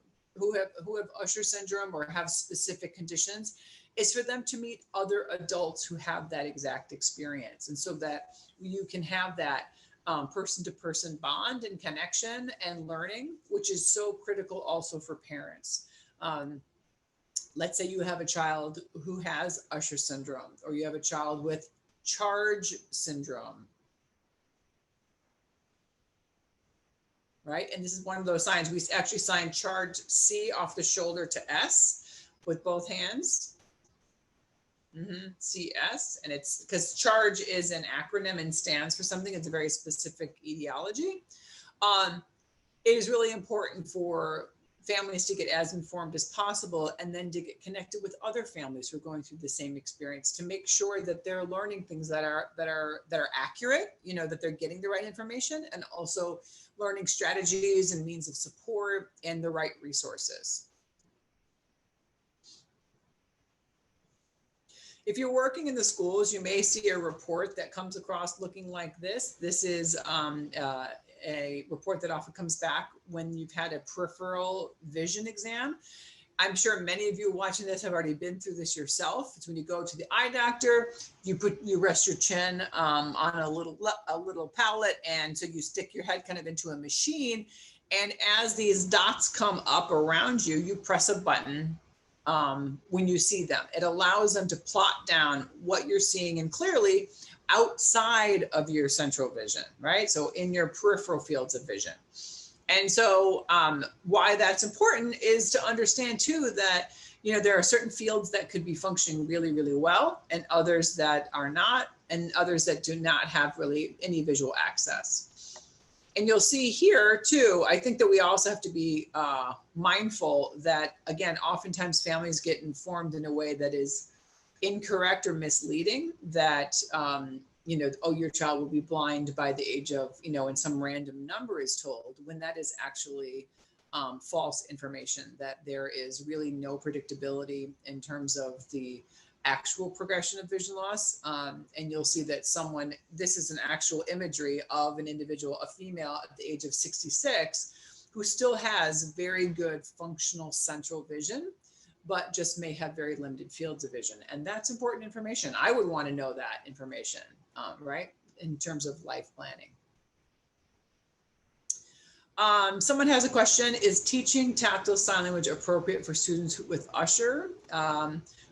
Usher syndrome or have specific conditions, is for them to meet other adults who have that exact experience. And so that you can have that person-to-person bond and connection and learning, which is so critical also for parents. Let's say you have a child who has Usher syndrome, or you have a child with charge syndrome, right? And this is one of those signs. We actually sign charge C off the shoulder to S with both hands. CS, and it's because charge is an acronym and stands for something. It's a very specific etiology. It is really important for families to get as informed as possible, and then to get connected with other families who are going through the same experience, to make sure that they're learning things that are accurate, that they're getting the right information, and also learning strategies and means of support and the right resources. If you're working in the schools, you may see a report that comes across looking like this. This is a report that often comes back when you've had a peripheral vision exam. I'm sure many of you watching this have already been through this yourself. It's when you go to the eye doctor, you rest your chin on a little pallet, and so you stick your head kind of into a machine. And as these dots come up around you, you press a button. When you see them, it allows them to plot down what you're seeing, and clearly outside of your central vision, right? So in your peripheral fields of vision. And so why that's important is to understand too that, there are certain fields that could be functioning really well, and others that are not, and others that do not have really any visual access. And you'll see here too, I think that we also have to be mindful that, again, oftentimes families get informed in a way that is incorrect or misleading, that, your child will be blind by the age of, and some random number is told, when that is actually false information, that there is really no predictability in terms of the actual progression of vision loss. And you'll see that this is an actual imagery of an individual, a female at the age of 66, who still has very good functional central vision, but just may have very limited fields of vision. And that's important information. I would want to know that information, right? In terms of life planning. Someone has a question: is teaching tactile sign language appropriate for students with Usher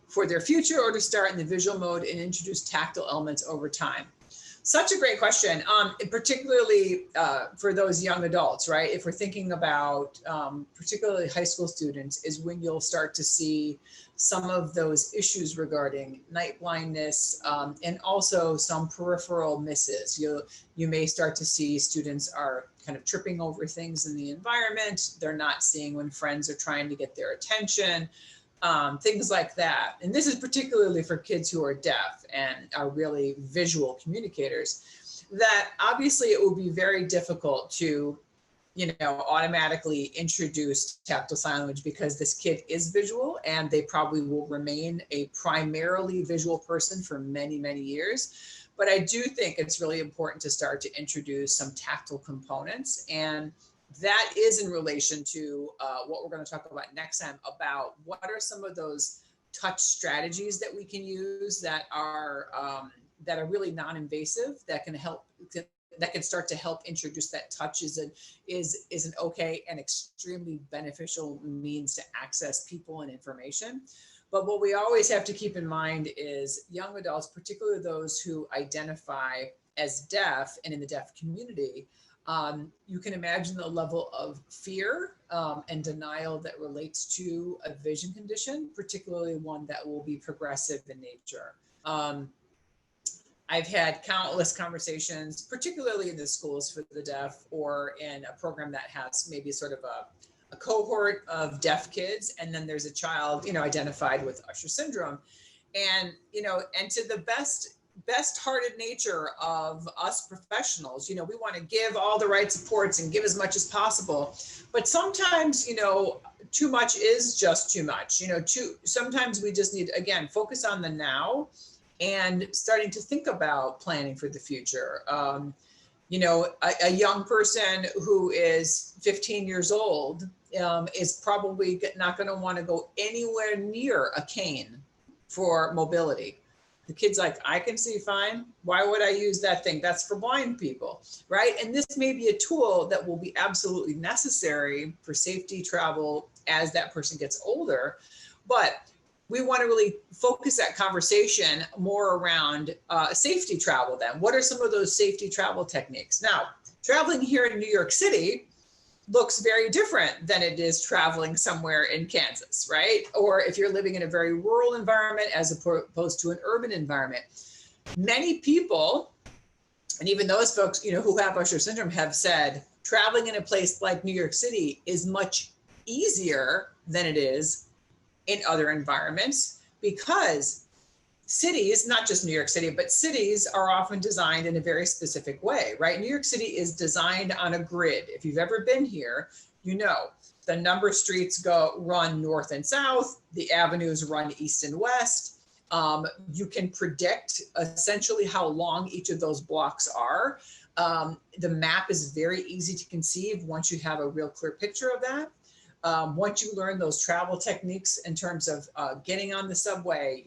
for their future, or to start in the visual mode and introduce tactile elements over time? Such a great question, particularly for those young adults, right? If we're thinking about particularly high school students, is when you'll start to see some of those issues regarding night blindness, and also some peripheral misses. You may start to see students are kind of tripping over things in the environment. They're not seeing when friends are trying to get their attention. Things like that. And this is particularly for kids who are deaf and are really visual communicators, that obviously it will be very difficult to, automatically introduce tactile sign language, because this kid is visual and they probably will remain a primarily visual person for many, many years. But I do think it's really important to start to introduce some tactile components, and that is in relation to what we're going to talk about next time, about what are some of those touch strategies that we can use that are really non-invasive, that can help, that can start to help introduce that touch is an okay and extremely beneficial means to access people and information. But what we always have to keep in mind is young adults, particularly those who identify as deaf and in the deaf community, you can imagine the level of fear and denial that relates to a vision condition, particularly one that will be progressive in nature. I've had countless conversations, particularly in the schools for the deaf or in a program that has maybe sort of a cohort of deaf kids. And then there's a child, identified with Usher syndrome. And, and to the best-hearted nature of us professionals, we want to give all the right supports and give as much as possible. But sometimes, too much is just too much. Sometimes we just need, again, focus on the now and starting to think about planning for the future. A young person who is 15 years old is probably not going to want to go anywhere near a cane for mobility. The kid's like, I can see fine. Why would I use that thing? That's for blind people, right? And this may be a tool that will be absolutely necessary for safety travel as that person gets older. But we want to really focus that conversation more around safety travel then. What are some of those safety travel techniques? Now, traveling here in New York City looks very different than it is traveling somewhere in Kansas, right? Or if you're living in a very rural environment as opposed to an urban environment. Many people, and even those folks, who have Usher syndrome have said traveling in a place like New York City is much easier than it is in other environments, because cities, not just New York City, but cities are often designed in a very specific way, right? New York City is designed on a grid. If you've ever been here, the number of streets run north and south, the avenues run east and west. You can predict essentially how long each of those blocks are. The map is very easy to conceive once you have a real clear picture of that. Once you learn those travel techniques in terms of getting on the subway,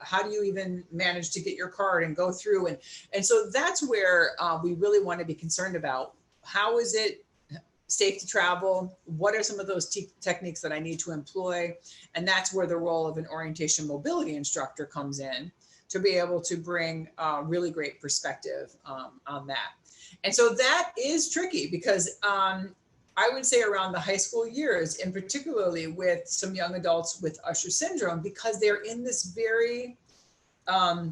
how do you even manage to get your card and go through? And so that's where we really want to be concerned about. How is it safe to travel? What are some of those techniques that I need to employ? And that's where the role of an orientation mobility instructor comes in, to be able to bring really great perspective on that. And so that is tricky because I would say around the high school years, and particularly with some young adults with Usher syndrome, because they're in this very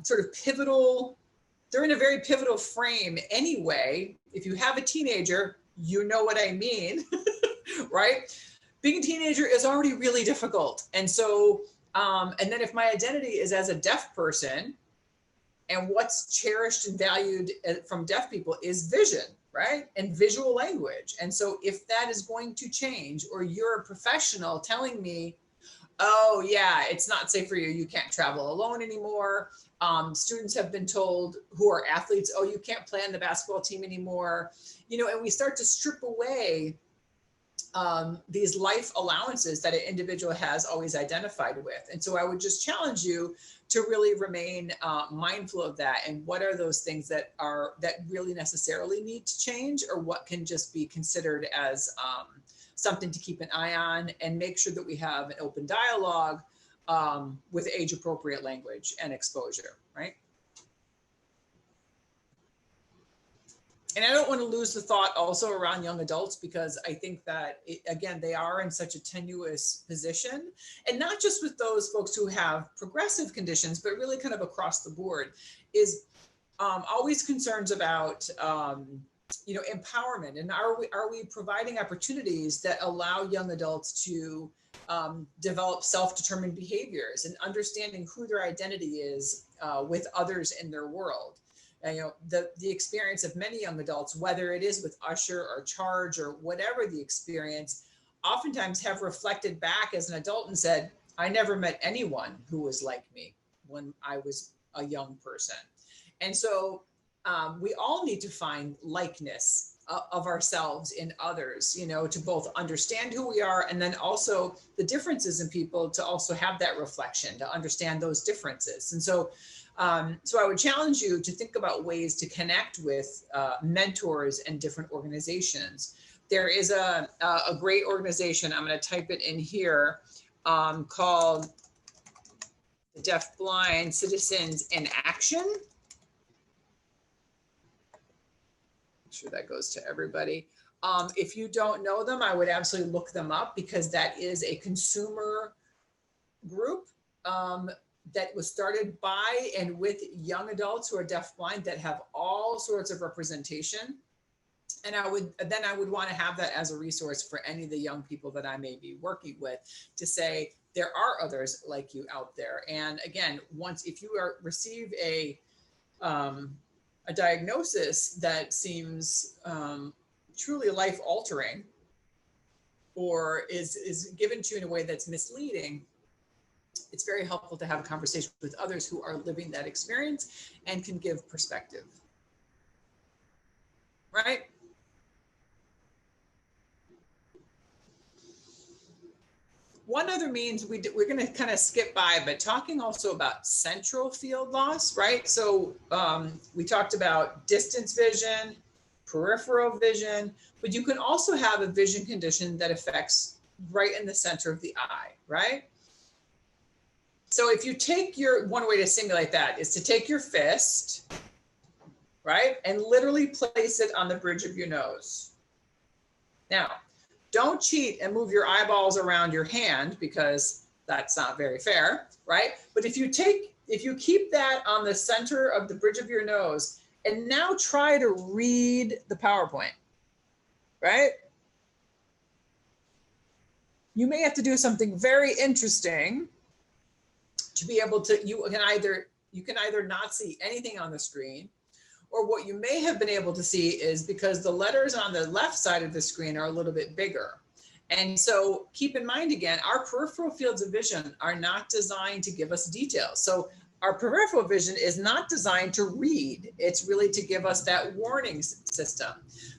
sort of pivotal, they're in a very pivotal frame anyway. If you have a teenager, you know what I mean, right? Being a teenager is already really difficult. And so, and then if my identity is as a deaf person, and what's cherished and valued from deaf people is vision, right? And visual language. And so if that is going to change, or you're a professional telling me, oh yeah, it's not safe for you, you can't travel alone anymore. Students have been told, who are athletes, oh, you can't play on the basketball team anymore. And we start to strip away these life allowances that an individual has always identified with. And so I would just challenge you to really remain mindful of that. And what are those things that really necessarily need to change, or what can just be considered as something to keep an eye on, and make sure that we have an open dialogue with age appropriate language and exposure, right? And I don't want to lose the thought also around young adults, because I think that, again, they are in such a tenuous position, and not just with those folks who have progressive conditions, but really kind of across the board, is always concerns about, empowerment. And are we providing opportunities that allow young adults to develop self-determined behaviors and understanding who their identity is with others in their world? The experience of many young adults, whether it is with Usher or Charge or whatever the experience, oftentimes have reflected back as an adult and said, I never met anyone who was like me when I was a young person. And so we all need to find likeness of ourselves in others, to both understand who we are, and then also the differences in people, to also have that reflection, to understand those differences. And so I would challenge you to think about ways to connect with mentors and different organizations. There is a great organization, I'm going to type it in here, called the Deafblind Citizens in Action. Make sure that goes to everybody. If you don't know them, I would absolutely look them up because that is a consumer group that was started by and with young adults who are deafblind that have all sorts of representation. And I would want to have that as a resource for any of the young people that I may be working with to say, there are others like you out there. And again, if you receive a diagnosis that seems truly life altering or is given to you in a way that's misleading, it's very helpful to have a conversation with others who are living that experience and can give perspective. Right? One other means we're going to kind of skip by, but talking also about central field loss, right? So we talked about distance vision, peripheral vision, but you can also have a vision condition that affects right in the center of the eye, right? So if you take one way to simulate that is to take your fist, right? And literally place it on the bridge of your nose. Now, don't cheat and move your eyeballs around your hand because that's not very fair, right? But if you keep that on the center of the bridge of your nose and now try to read the PowerPoint, right? You may have to do something very interesting to be able to, you can either not see anything on the screen, or what you may have been able to see is because the letters on the left side of the screen are a little bit bigger. And so keep in mind again, our peripheral fields of vision are not designed to give us details. So our peripheral vision is not designed to read. It's really to give us that warning system.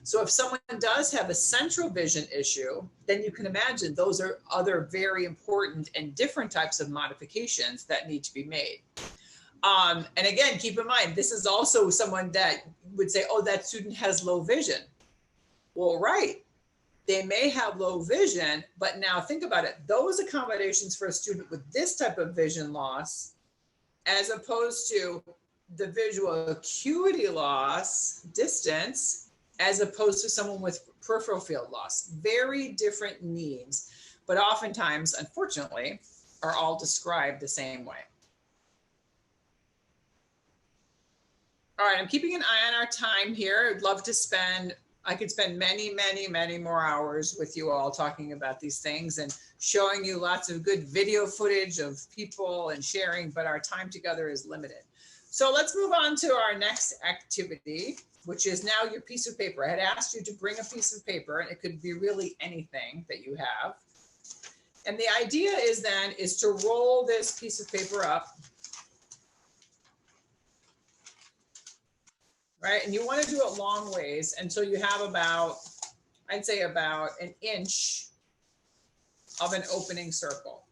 So if someone does have a central vision issue, then you can imagine those are other very important and different types of modifications that need to be made. And again, keep in mind, this is also someone that would say, oh, that student has low vision. Well, right. They may have low vision, but now think about it. Those accommodations for a student with this type of vision loss, as opposed to the visual acuity loss, distance, as opposed to someone with peripheral field loss, very different needs, but oftentimes, unfortunately, are all described the same way. All right, I'm keeping an eye on our time here. I'd love to I could spend many, many, many more hours with you all talking about these things and showing you lots of good video footage of people and sharing, but our time together is limited. So let's move on to our next activity, which is now your piece of paper. I had asked you to bring a piece of paper, and it could be really anything that you have. And the idea is to roll this piece of paper up. Right, and you want to do it long ways until you have about, I'd say about an inch of an opening circle.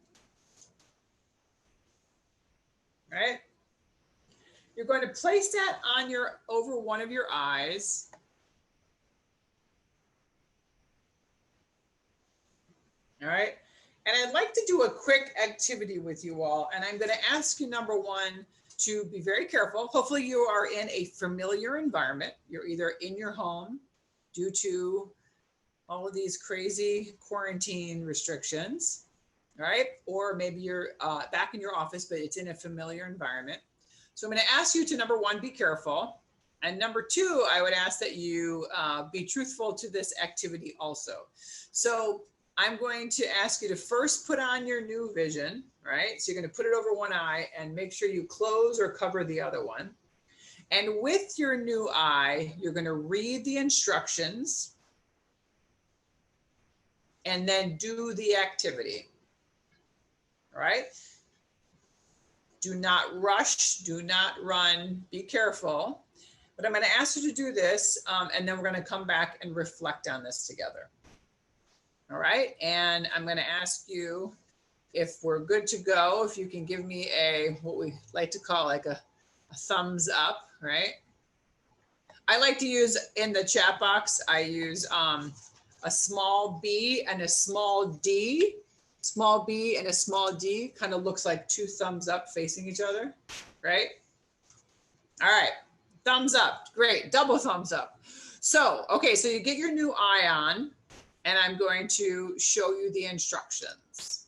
Right? You're going to place that on over one of your eyes. All right, and I'd like to do a quick activity with you all, and I'm going to ask you, number one, to be very careful. Hopefully you are in a familiar environment. You're either in your home due to all of these crazy quarantine restrictions, right? Or maybe you're back in your office, but it's in a familiar environment. So I'm going to ask you to, number one, be careful. And number two, I would ask that you be truthful to this activity also. So I'm going to ask you to first put on your new vision, right? So you're going to put it over one eye and make sure you close or cover the other one. And with your new eye, you're going to read the instructions and then do the activity. All right? Do not rush, do not run, be careful. But I'm going to ask you to do this, and then we're going to come back and reflect on this together. All right, and I'm going to ask you if we're good to go, if you can give me what we like to call like a thumbs up, right? I like to use in the chat box, I use a small b and a small d. Small b and a small d kind of looks like two thumbs up facing each other, right? All right, thumbs up, great, double thumbs up. So, okay, so you get your new ion, and I'm going to show you the instructions.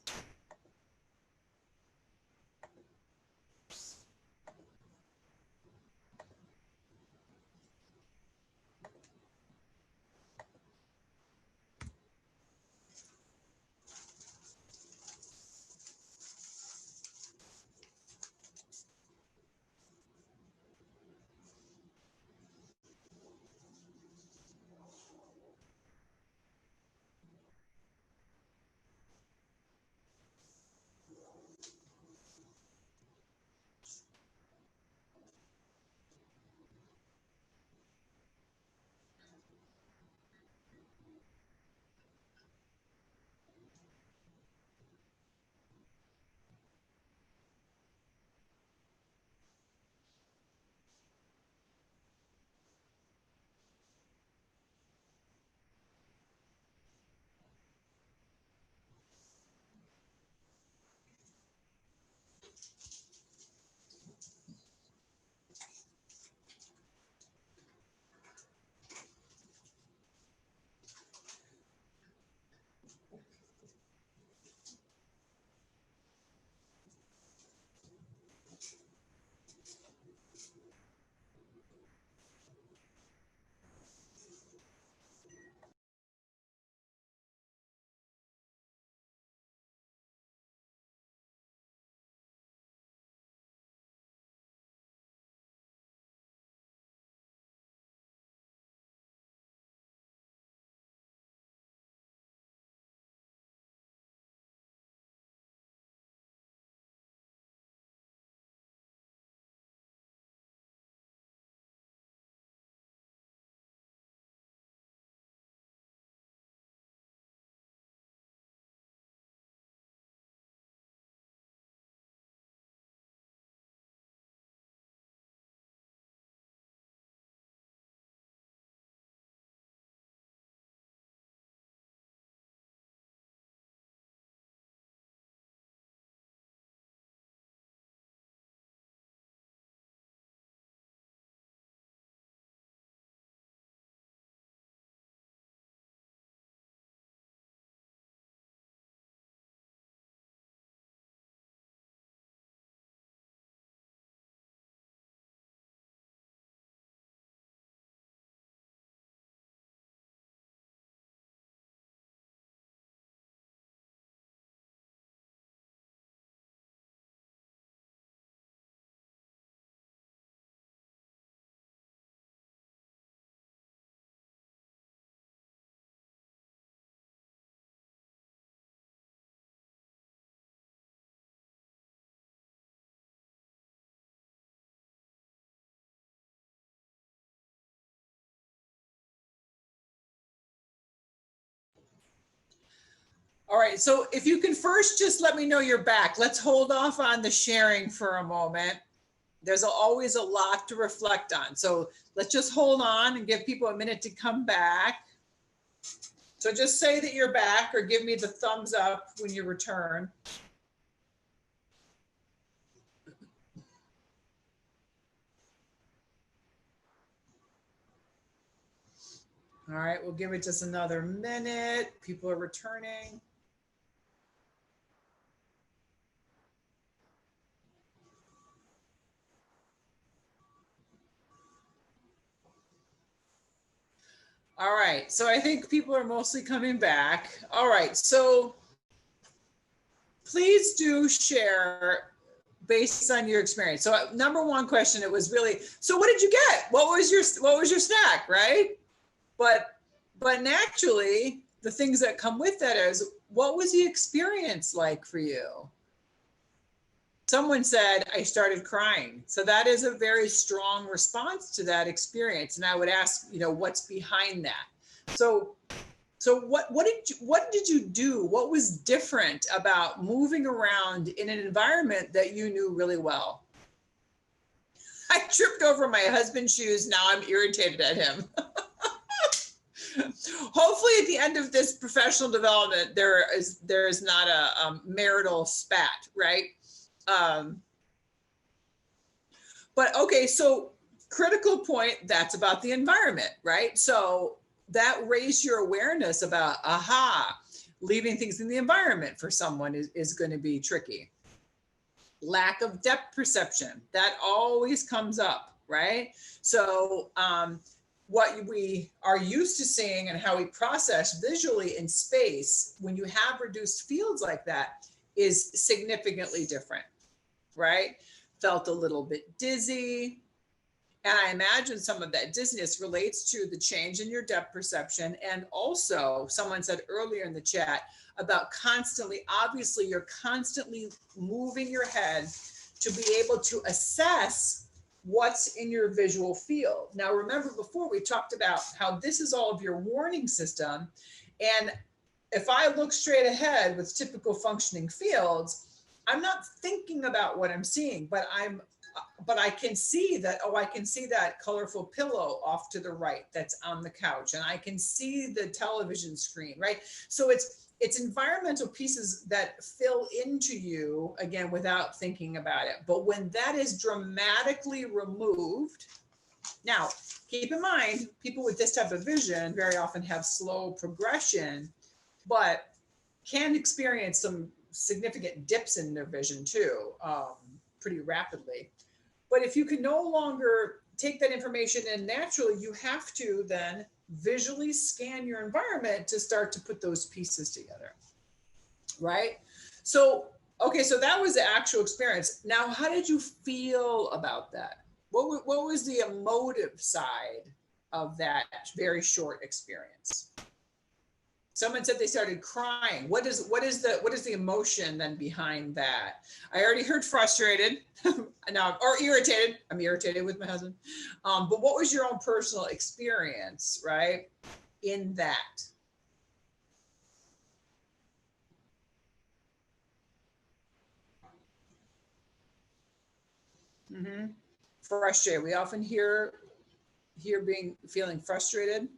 All right, so if you can first just let me know you're back. Let's hold off on the sharing for a moment. There's always a lot to reflect on. So let's just hold on and give people a minute to come back. So just say that you're back or give me the thumbs up when you return. All right, we'll give it just another minute. People are returning. All right, so I think people are mostly coming back. All right, so please do share based on your experience. So number one question, it was really, so what did you get? What was your snack, right? But naturally, the things that come with that is, what was the experience like for you? Someone said, I started crying. So that is a very strong response to that experience. And I would ask, what's behind that? So what did you do? What was different about moving around in an environment that you knew really well? I tripped over my husband's shoes. Now I'm irritated at him. Hopefully at the end of this professional development, there is not a marital spat, right? But okay, so critical point, that's about the environment, right? So that raised your awareness about, aha, leaving things in the environment for someone is going to be tricky. Lack of depth perception, that always comes up, right? So what we are used to seeing and how we process visually in space when you have reduced fields like that is significantly different, right? Felt a little bit dizzy. And I imagine some of that dizziness relates to the change in your depth perception. And also, someone said earlier in the chat about constantly, obviously, you're constantly moving your head to be able to assess what's in your visual field. Now, remember before we talked about how this is all of your warning system. And if I look straight ahead with typical functioning fields, I'm not thinking about what I'm seeing, but I can see that, oh, I can see that colorful pillow off to the right that's on the couch, and I can see the television screen, right? So it's environmental pieces that fill into you, again, without thinking about it. But when that is dramatically removed, now, keep in mind, people with this type of vision very often have slow progression, but can experience some significant dips in their vision too, pretty rapidly. But if you can no longer take that information in naturally, you have to then visually scan your environment to start to put those pieces together, right? So, okay, so that was the actual experience. Now, how did you feel about that? What was the emotive side of that very short experience? Someone said they started crying. What is the emotion then behind that? I already heard frustrated now, or irritated. I'm irritated with my husband. But what was your own personal experience, right, in that? Mm-hmm. Frustrated. We often hear feeling frustrated.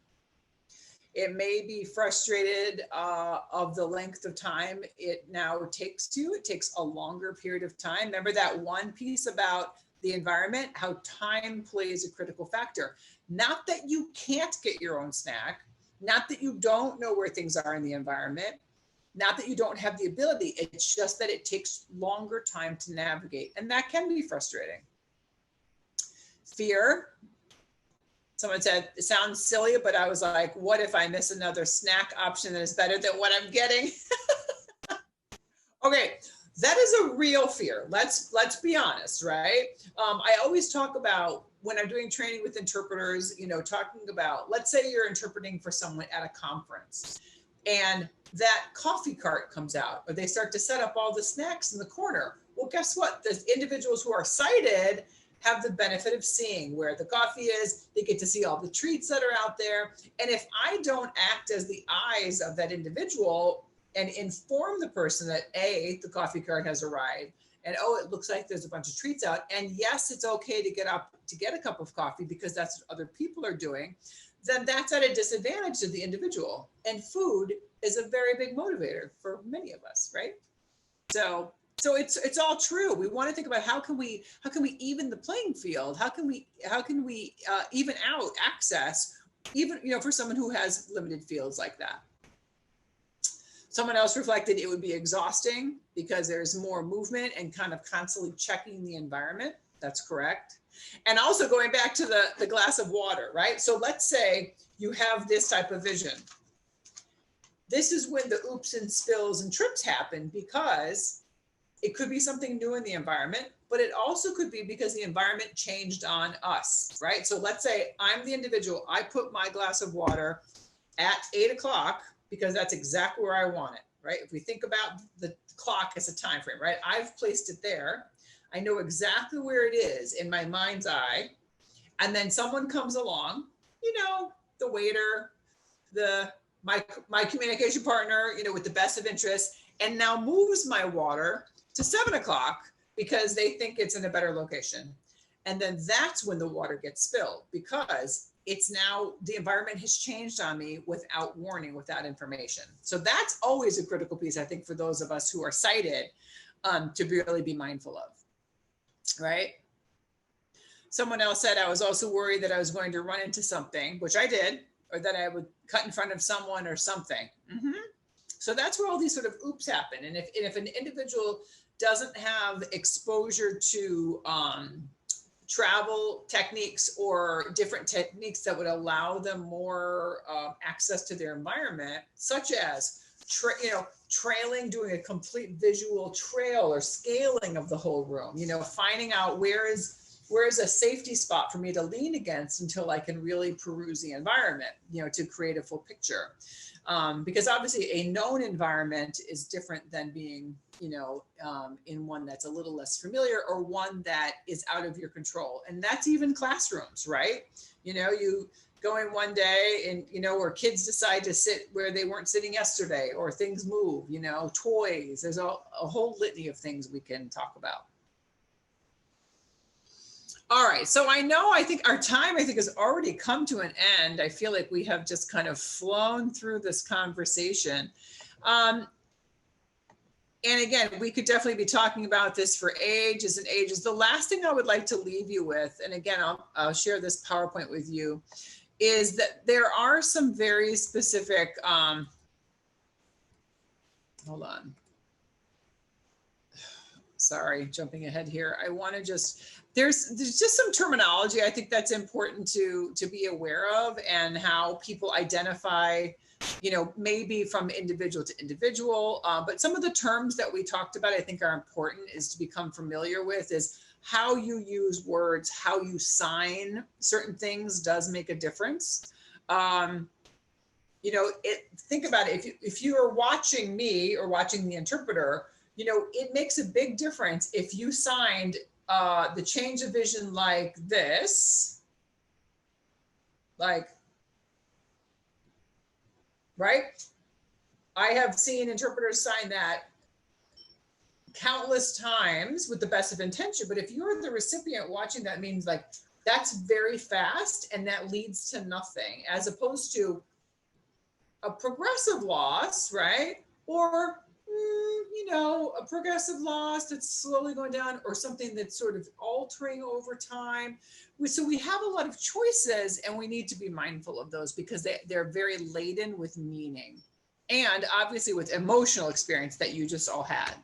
It may be frustrated of the length of time it now takes you. It takes a longer period of time. Remember that one piece about the environment, how time plays a critical factor. Not that you can't get your own snack, not that you don't know where things are in the environment, not that you don't have the ability. It's just that it takes longer time to navigate. And that can be frustrating. Fear. Someone said, it sounds silly, but I was like, what if I miss another snack option that is better than what I'm getting? Okay, that is a real fear. Let's be honest, right? I always talk about when I'm doing training with interpreters, talking about, let's say you're interpreting for someone at a conference and that coffee cart comes out, or they start to set up all the snacks in the corner. Well, guess what? The individuals who are sighted have the benefit of seeing where the coffee is. They get to see all the treats that are out there. And if I don't act as the eyes of that individual and inform the person that A, the coffee cart has arrived, and oh, it looks like there's a bunch of treats out, and yes, it's okay to get up to get a cup of coffee because that's what other people are doing, then that's at a disadvantage to the individual. And food is a very big motivator for many of us, right? So it's all true. We want to think about how can we even the playing field? How can we even out access, even for someone who has limited fields like that? Someone else reflected it would be exhausting because there's more movement and kind of constantly checking the environment. That's correct. And also going back to the glass of water, right? So let's say you have this type of vision. This is when the oops and spills and trips happen because it could be something new in the environment, but it also could be because the environment changed on us, right? So let's say I'm the individual. I put my glass of water at 8 o'clock because that's exactly where I want it, right? If we think about the clock as a time frame, right? I've placed it there. I know exactly where it is in my mind's eye. And then someone comes along, the waiter, my communication partner, with the best of interest, and now moves my water to 7 o'clock because they think it's in a better location. And then that's when the water gets spilled because it's now the environment has changed on me without warning, without information. So that's always a critical piece, I think, for those of us who are sighted, to really be mindful of, right? Someone else said, I was also worried that I was going to run into something, which I did, or that I would cut in front of someone or something. Mm-hmm. So that's where all these sort of oops happen. And if an individual doesn't have exposure to travel techniques or different techniques that would allow them more access to their environment, such as trailing, doing a complete visual trail or scaling of the whole room, finding out where is a safety spot for me to lean against until I can really peruse the environment, to create a full picture. Because obviously a known environment is different than being, in one that's a little less familiar or one that is out of your control. And that's even classrooms, right? You go in one day and, where kids decide to sit where they weren't sitting yesterday, or things move, toys. There's a whole litany of things we can talk about. All right, so I think our time, has already come to an end. I feel like we have just kind of flown through this conversation. And again, we could definitely be talking about this for ages and ages. The last thing I would like to leave you with, and again, I'll share this PowerPoint with you, is that there are some very specific, hold on. Sorry, jumping ahead here. I want to there's just some terminology I think that's important to be aware of, and how people identify, maybe from individual to individual. But some of the terms that we talked about, I think are important is to become familiar with, is how you use words, how you sign certain things does make a difference. Think about it. If you are watching me or watching the interpreter, it makes a big difference if you signed the change of vision like this, right? I have seen interpreters sign that countless times with the best of intention, but if you're the recipient watching, that means like that's very fast and that leads to nothing, as opposed to a progressive loss, right? Or a progressive loss that's slowly going down, or something that's sort of altering over time. So we have a lot of choices, and we need to be mindful of those, because they're very laden with meaning, and obviously with emotional experience that you just all had.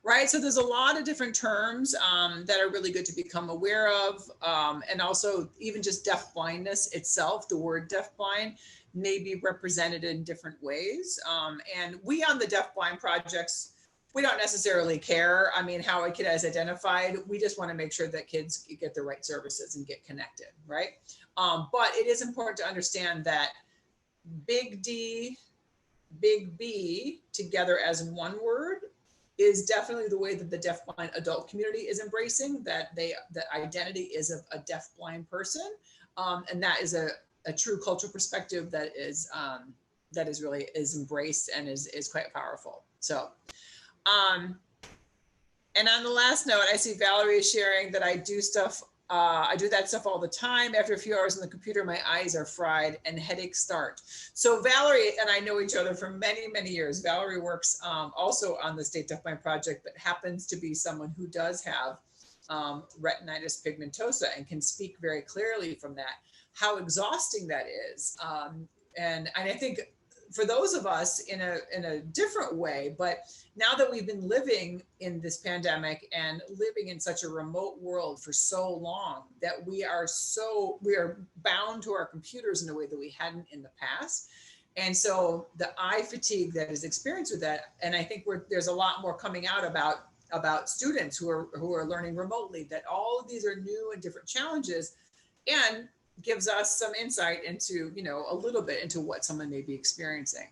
Right, so there's a lot of different terms that are really good to become aware of, and also even just deafblindness itself, the word deafblind may be represented in different ways. And we on the deafblind projects, we don't necessarily care, how a kid is identified. We just want to make sure that kids get the right services and get connected, right? But it is important to understand that big D, big B together as one word is definitely the way that the deafblind adult community is embracing, that the identity is of a deafblind person. And that is a true cultural perspective that is really embraced and is quite powerful. So, and on the last note, I see Valerie is sharing that I do that stuff all the time. After a few hours on the computer, my eyes are fried and headaches start. So Valerie and I know each other for many, many years. Valerie works also on the State Deafblind Project, but happens to be someone who does have retinitis pigmentosa and can speak very clearly from that, how exhausting that is. And I think for those of us in a different way, but now that we've been living in this pandemic and living in such a remote world for so long, that we are bound to our computers in a way that we hadn't in the past. And so the eye fatigue that is experienced with that, and I think there's a lot more coming out about students who are learning remotely, that all of these are new and different challenges, and gives us some insight into, a little bit into what someone may be experiencing.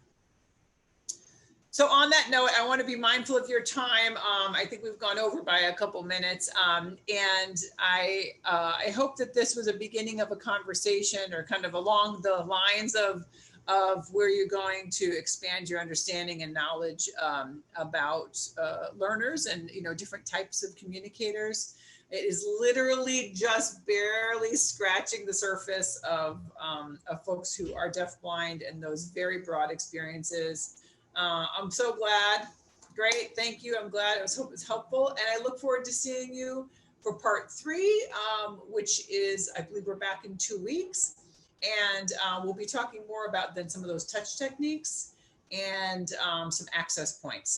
So on that note, I want to be mindful of your time. I think we've gone over by a couple minutes, and I hope that this was a beginning of a conversation, or kind of along the lines of of where you're going to expand your understanding and knowledge about learners and, different types of communicators. It is literally just barely scratching the surface of folks who are deafblind and those very broad experiences. I'm so glad. Great. Thank you. I'm glad. I hope it's helpful. And I look forward to seeing you for part 3, which is, I believe we're back in 2 weeks. And we'll be talking more about then some of those touch techniques and some access points.